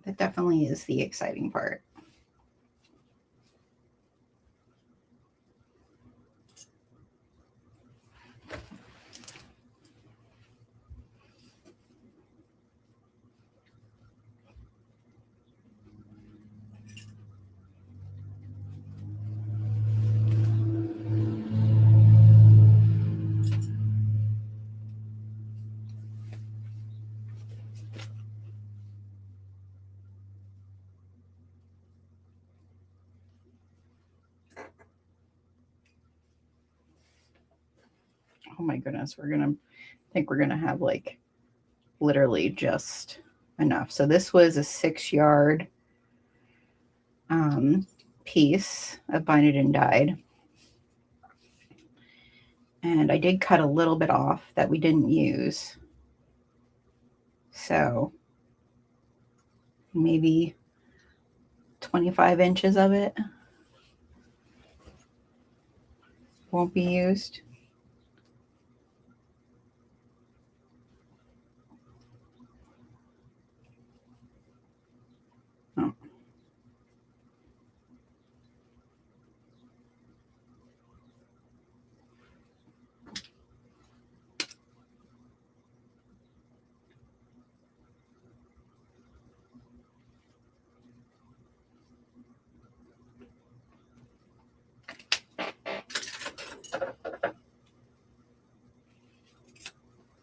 That definitely is the exciting part. Oh my goodness, I think we're gonna have like literally just enough. So this was a 6-yard piece of binded and dyed. And I did cut a little bit off that we didn't use. So maybe 25 inches of it won't be used. Oh.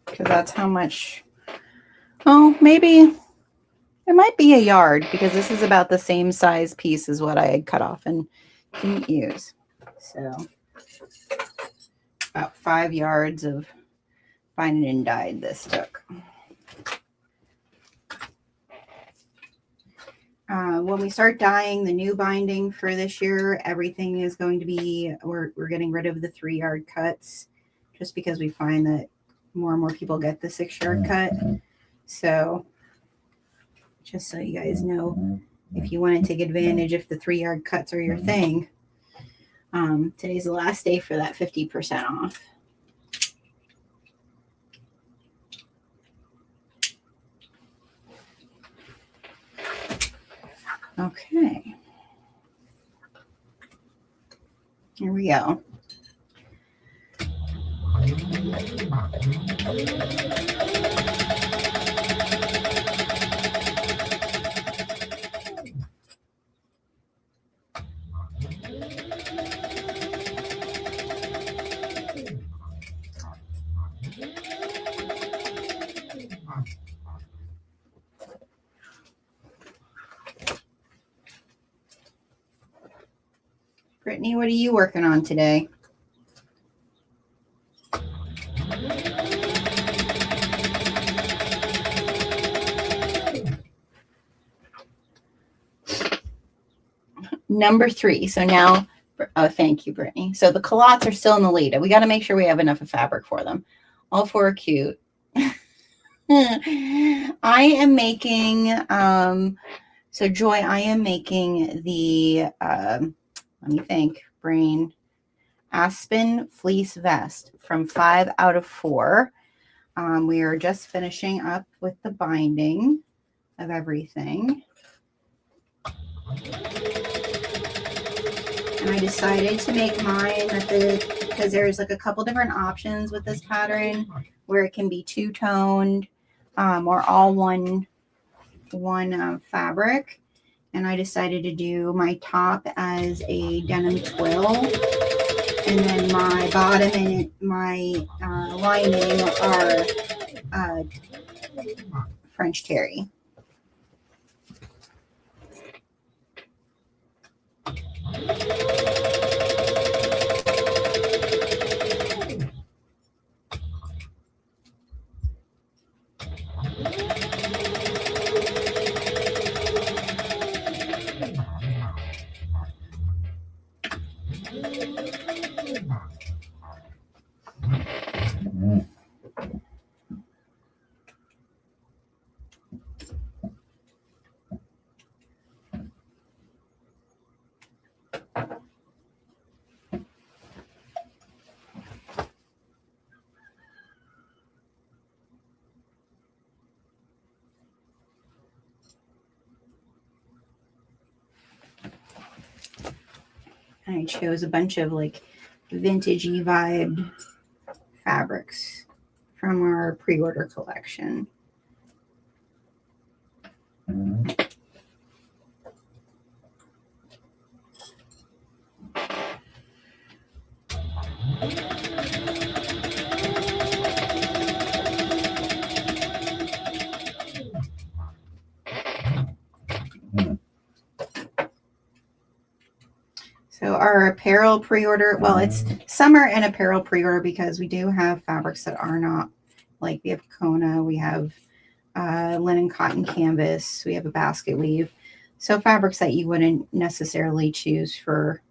Because that's how much, oh, maybe it might be a yard, because this is about the same size piece as what I had cut off and didn't use. So about 5 yards of binded and dyed this took. When we start dyeing the new binding for this year, everything is going to be, we're getting rid of the 3-yard cuts, just because we find that more and more people get the 6-yard cut. So just so you guys know, if you want to take advantage, if the 3-yard cuts are your thing, today's the last day for that 50% off. Okay. Here we go. Brittany, what are you working on today? Number 3. So now, oh, thank you, Brittany. So the culottes are still in the lead. We got to make sure we have enough of fabric for them. All 4 are cute. I am making, so Joy, I am making the, let me think, brain, Aspen fleece vest from 5 out of 4. We are just finishing up with the binding of everything. And I decided to make mine because there's like a couple different options with this pattern where it can be two-toned or all one fabric. And I decided to do my top as a denim twill, and then my bottom and my lining are French terry. I chose a bunch of like vintagey vibed fabrics from our pre-order collection. So our apparel pre-order, well, it's summer and apparel pre-order because we do have fabrics that are not, like we have Kona, we have linen cotton canvas, we have a basket weave. So fabrics that you wouldn't necessarily choose for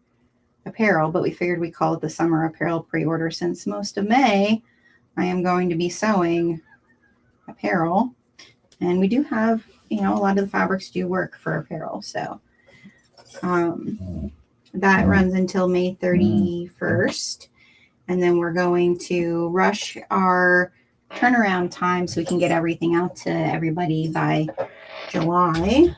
apparel, but we figured we call it the summer apparel pre-order since most of May I am going to be sewing apparel. And we do have, a lot of the fabrics do work for apparel. So that runs until May 31st. And then we're going to rush our turnaround time so we can get everything out to everybody by July.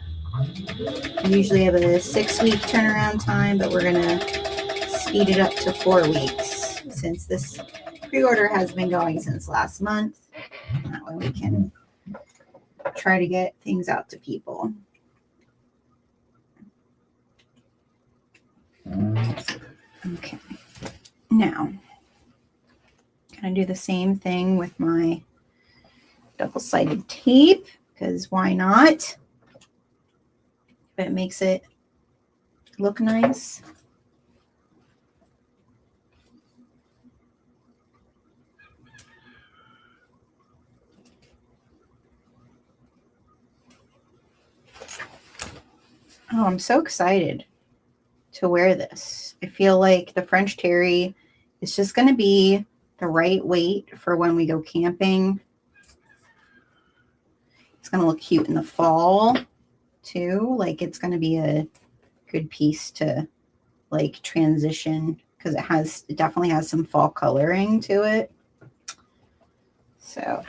We usually have a 6-week turnaround time, but we're going to speed it up to 4 weeks since this pre-order has been going since last month. That way we can try to get things out to people. Okay, now gonna do the same thing with my double-sided tape because why not? But it makes it look nice. Oh, I'm so excited to wear this. I feel like the French terry is just going to be the right weight for when we go camping. It's going to look cute in the fall too. Like it's going to be a good piece to like transition because it definitely has some fall coloring to it. So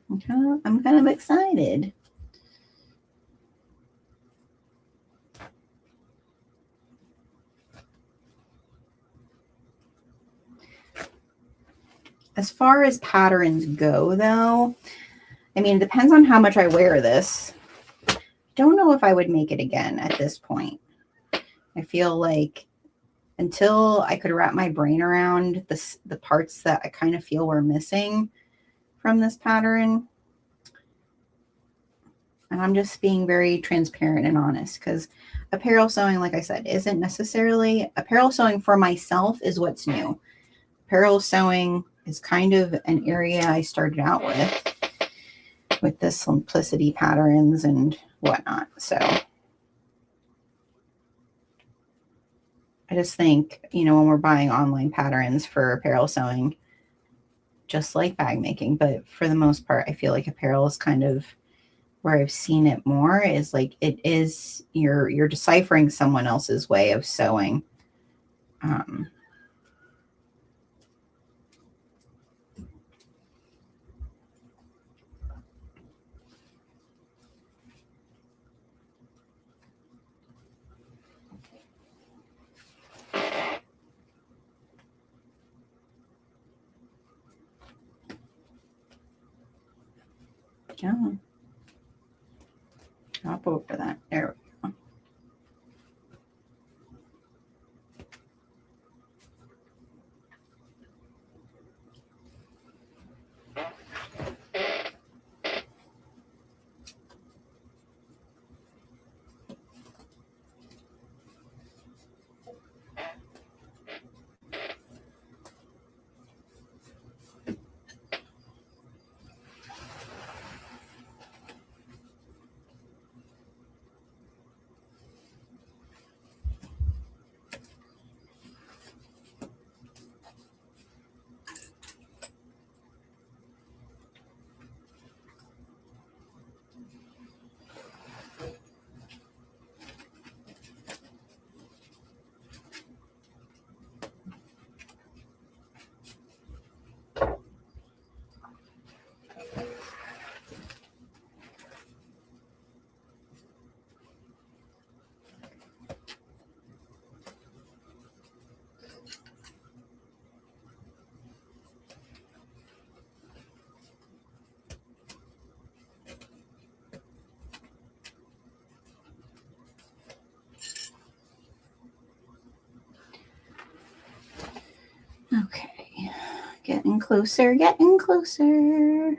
I'm kind of excited. As far as patterns go, though, I mean, it depends on how much I wear this. Don't know if I would make it again at this point. I feel like until I could wrap my brain around the parts that I kind of feel were missing from this pattern. And I'm just being very transparent and honest because apparel sewing, like I said, isn't necessarily apparel sewing for myself is what's new. Apparel sewing is kind of an area I started out with the simplicity patterns and whatnot. So I just think, when we're buying online patterns for apparel sewing, just like bag making, but for the most part, I feel like apparel is kind of where I've seen it more is like it is you're deciphering someone else's way of sewing. Yeah. Hop over that. There we go. Okay, getting closer, getting closer.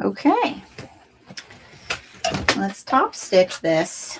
Okay, let's top stitch this.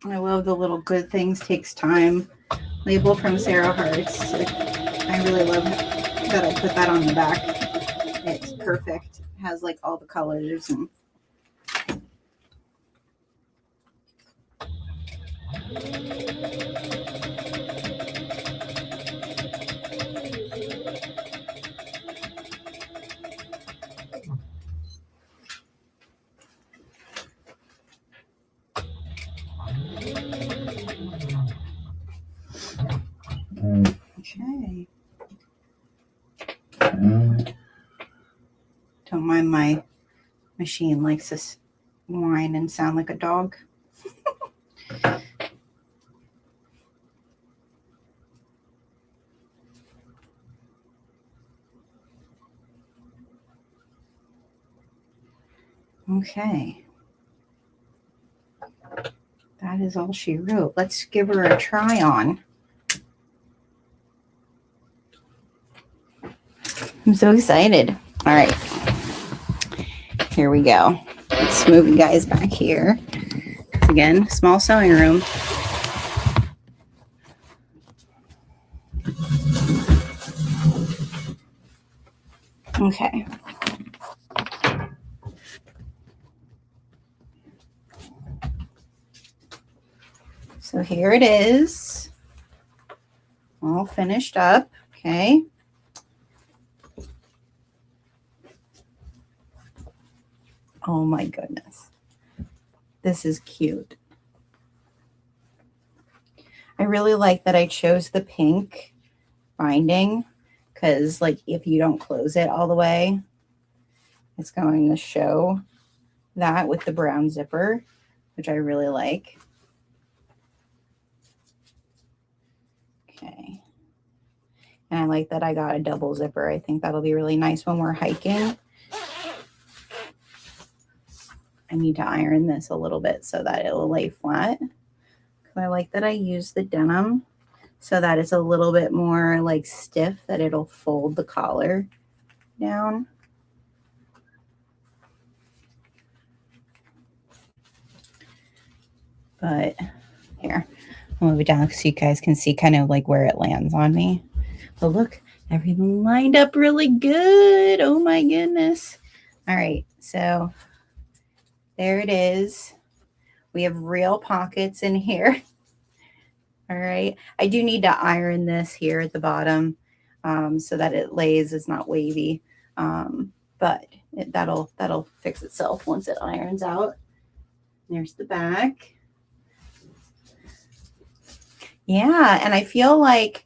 I love the little good things takes time label from Sarah Hart's. I really love that I put that on the back. It's perfect. It has like all the colors and okay. Don't mind my machine likes to whine and sound like a dog. Okay. That is all she wrote. Let's give her a try on. I'm so excited. All right. Here we go. Let's move you guys back here. Again, small sewing room. Okay. So here it is. All finished up. Okay. Oh my goodness. This is cute. I really like that I chose the pink binding because like if you don't close it all the way, it's going to show that with the brown zipper, which I really like. Okay. And I like that I got a double zipper. I think that'll be really nice when we're hiking. I need to iron this a little bit so that it'll lay flat. I like that I use the denim so that it's a little bit more like stiff, that it'll fold the collar down. But here, I'll move it down so you guys can see kind of like where it lands on me. But look, everything lined up really good. Oh my goodness. All right, so there it is. We have real pockets in here. All right. I do need to iron this here at the bottom so that it lays, it's not wavy. But that'll fix itself once it irons out. There's the back. Yeah, and I feel like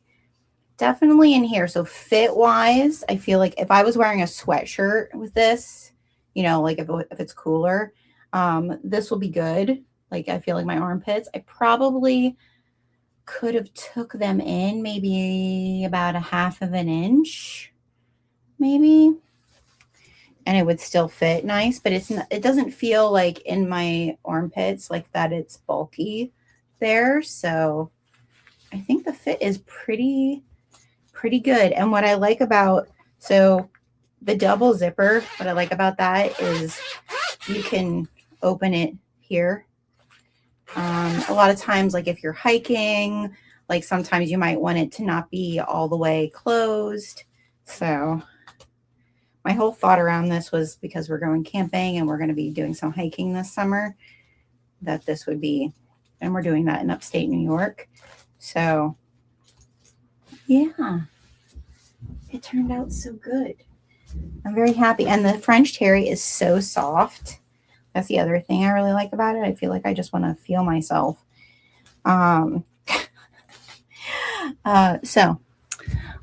definitely in here. So fit wise, I feel like if I was wearing a sweatshirt with this, you know, like if it's cooler, this will be good. Like I feel like my armpits, I probably could have took them in maybe about a 1/2 of an inch, maybe. and it would still fit nice, but it doesn't feel like in my armpits like that it's bulky there. So I think the fit is pretty good. And what I like about, so the double zipper, what I like about that is you can open it here. A lot of times, like if you're hiking, like sometimes you might want it to not be all the way closed. So my whole thought around this was, because we're going camping and we're going to be doing some hiking this summer, that this would be, and we're doing that in upstate New York. So yeah, it turned out so good. I'm very happy. And the French terry is so soft. That's the other thing I really like about it. I feel like I just want to feel myself. So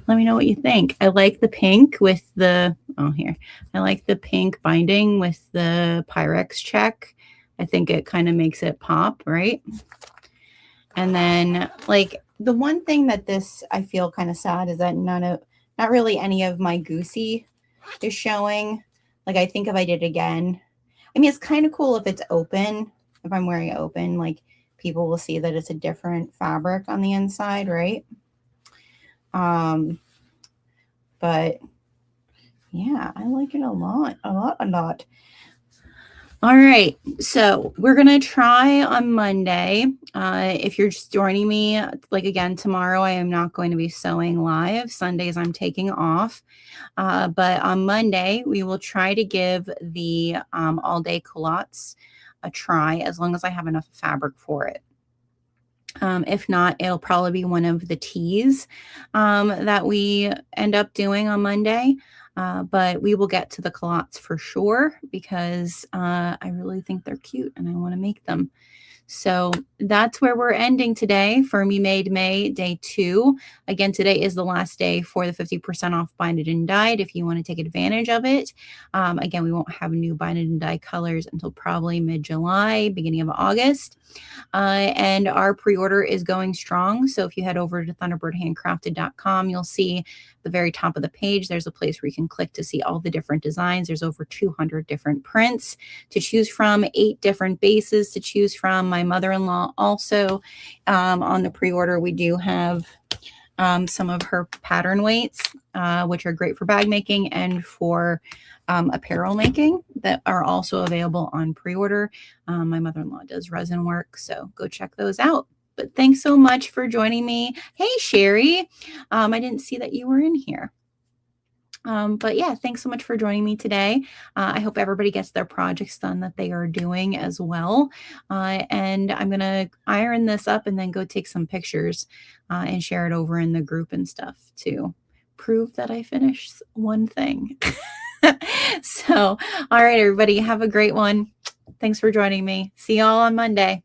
let me know what you think. I like the pink with the, I like the pink binding with the Pyrex check. I think it kind of makes it pop, right? And then like the one thing that this, I feel kind of sad is that not really any of my goosey is showing. Like I think if I did it again, I mean, it's kind of cool if it's open, if I'm wearing it open, like people will see that it's a different fabric on the inside, right? But yeah, I like it a lot. All right, so we're gonna try on Monday. If you're just joining me, like again, tomorrow I am not going to be sewing live. Sundays I'm taking off. But on Monday, we will try to give the all-day culottes a try, as long as I have enough fabric for it. If not, it'll probably be one of the tees that we end up doing on Monday. But we will get to the culottes for sure, because I really think they're cute and I want to make them. So that's where we're ending today for Me Made May day 2. Again, today is the last day for the 50% off binded and dyed if you want to take advantage of it. Again, we won't have new binded and dye colors until probably mid-July, beginning of August. And our pre-order is going strong. So if you head over to thunderbirdhandcrafted.com, you'll see the very top of the page, there's a place where you can click to see all the different designs. There's over 200 different prints to choose from, 8 different bases to choose from. My mother-in-law also, on the pre-order, we do have some of her pattern weights, which are great for bag making and for apparel making, that are also available on pre-order. My mother-in-law does resin work, so go check those out. But thanks so much for joining me. Hey, Sherry. I didn't see that you were in here. But yeah, thanks so much for joining me today. I hope everybody gets their projects done that they are doing as well. And I'm going to iron this up and then go take some pictures and share it over in the group and stuff to prove that I finished one thing. So, all right, everybody, have a great one. Thanks for joining me. See y'all on Monday.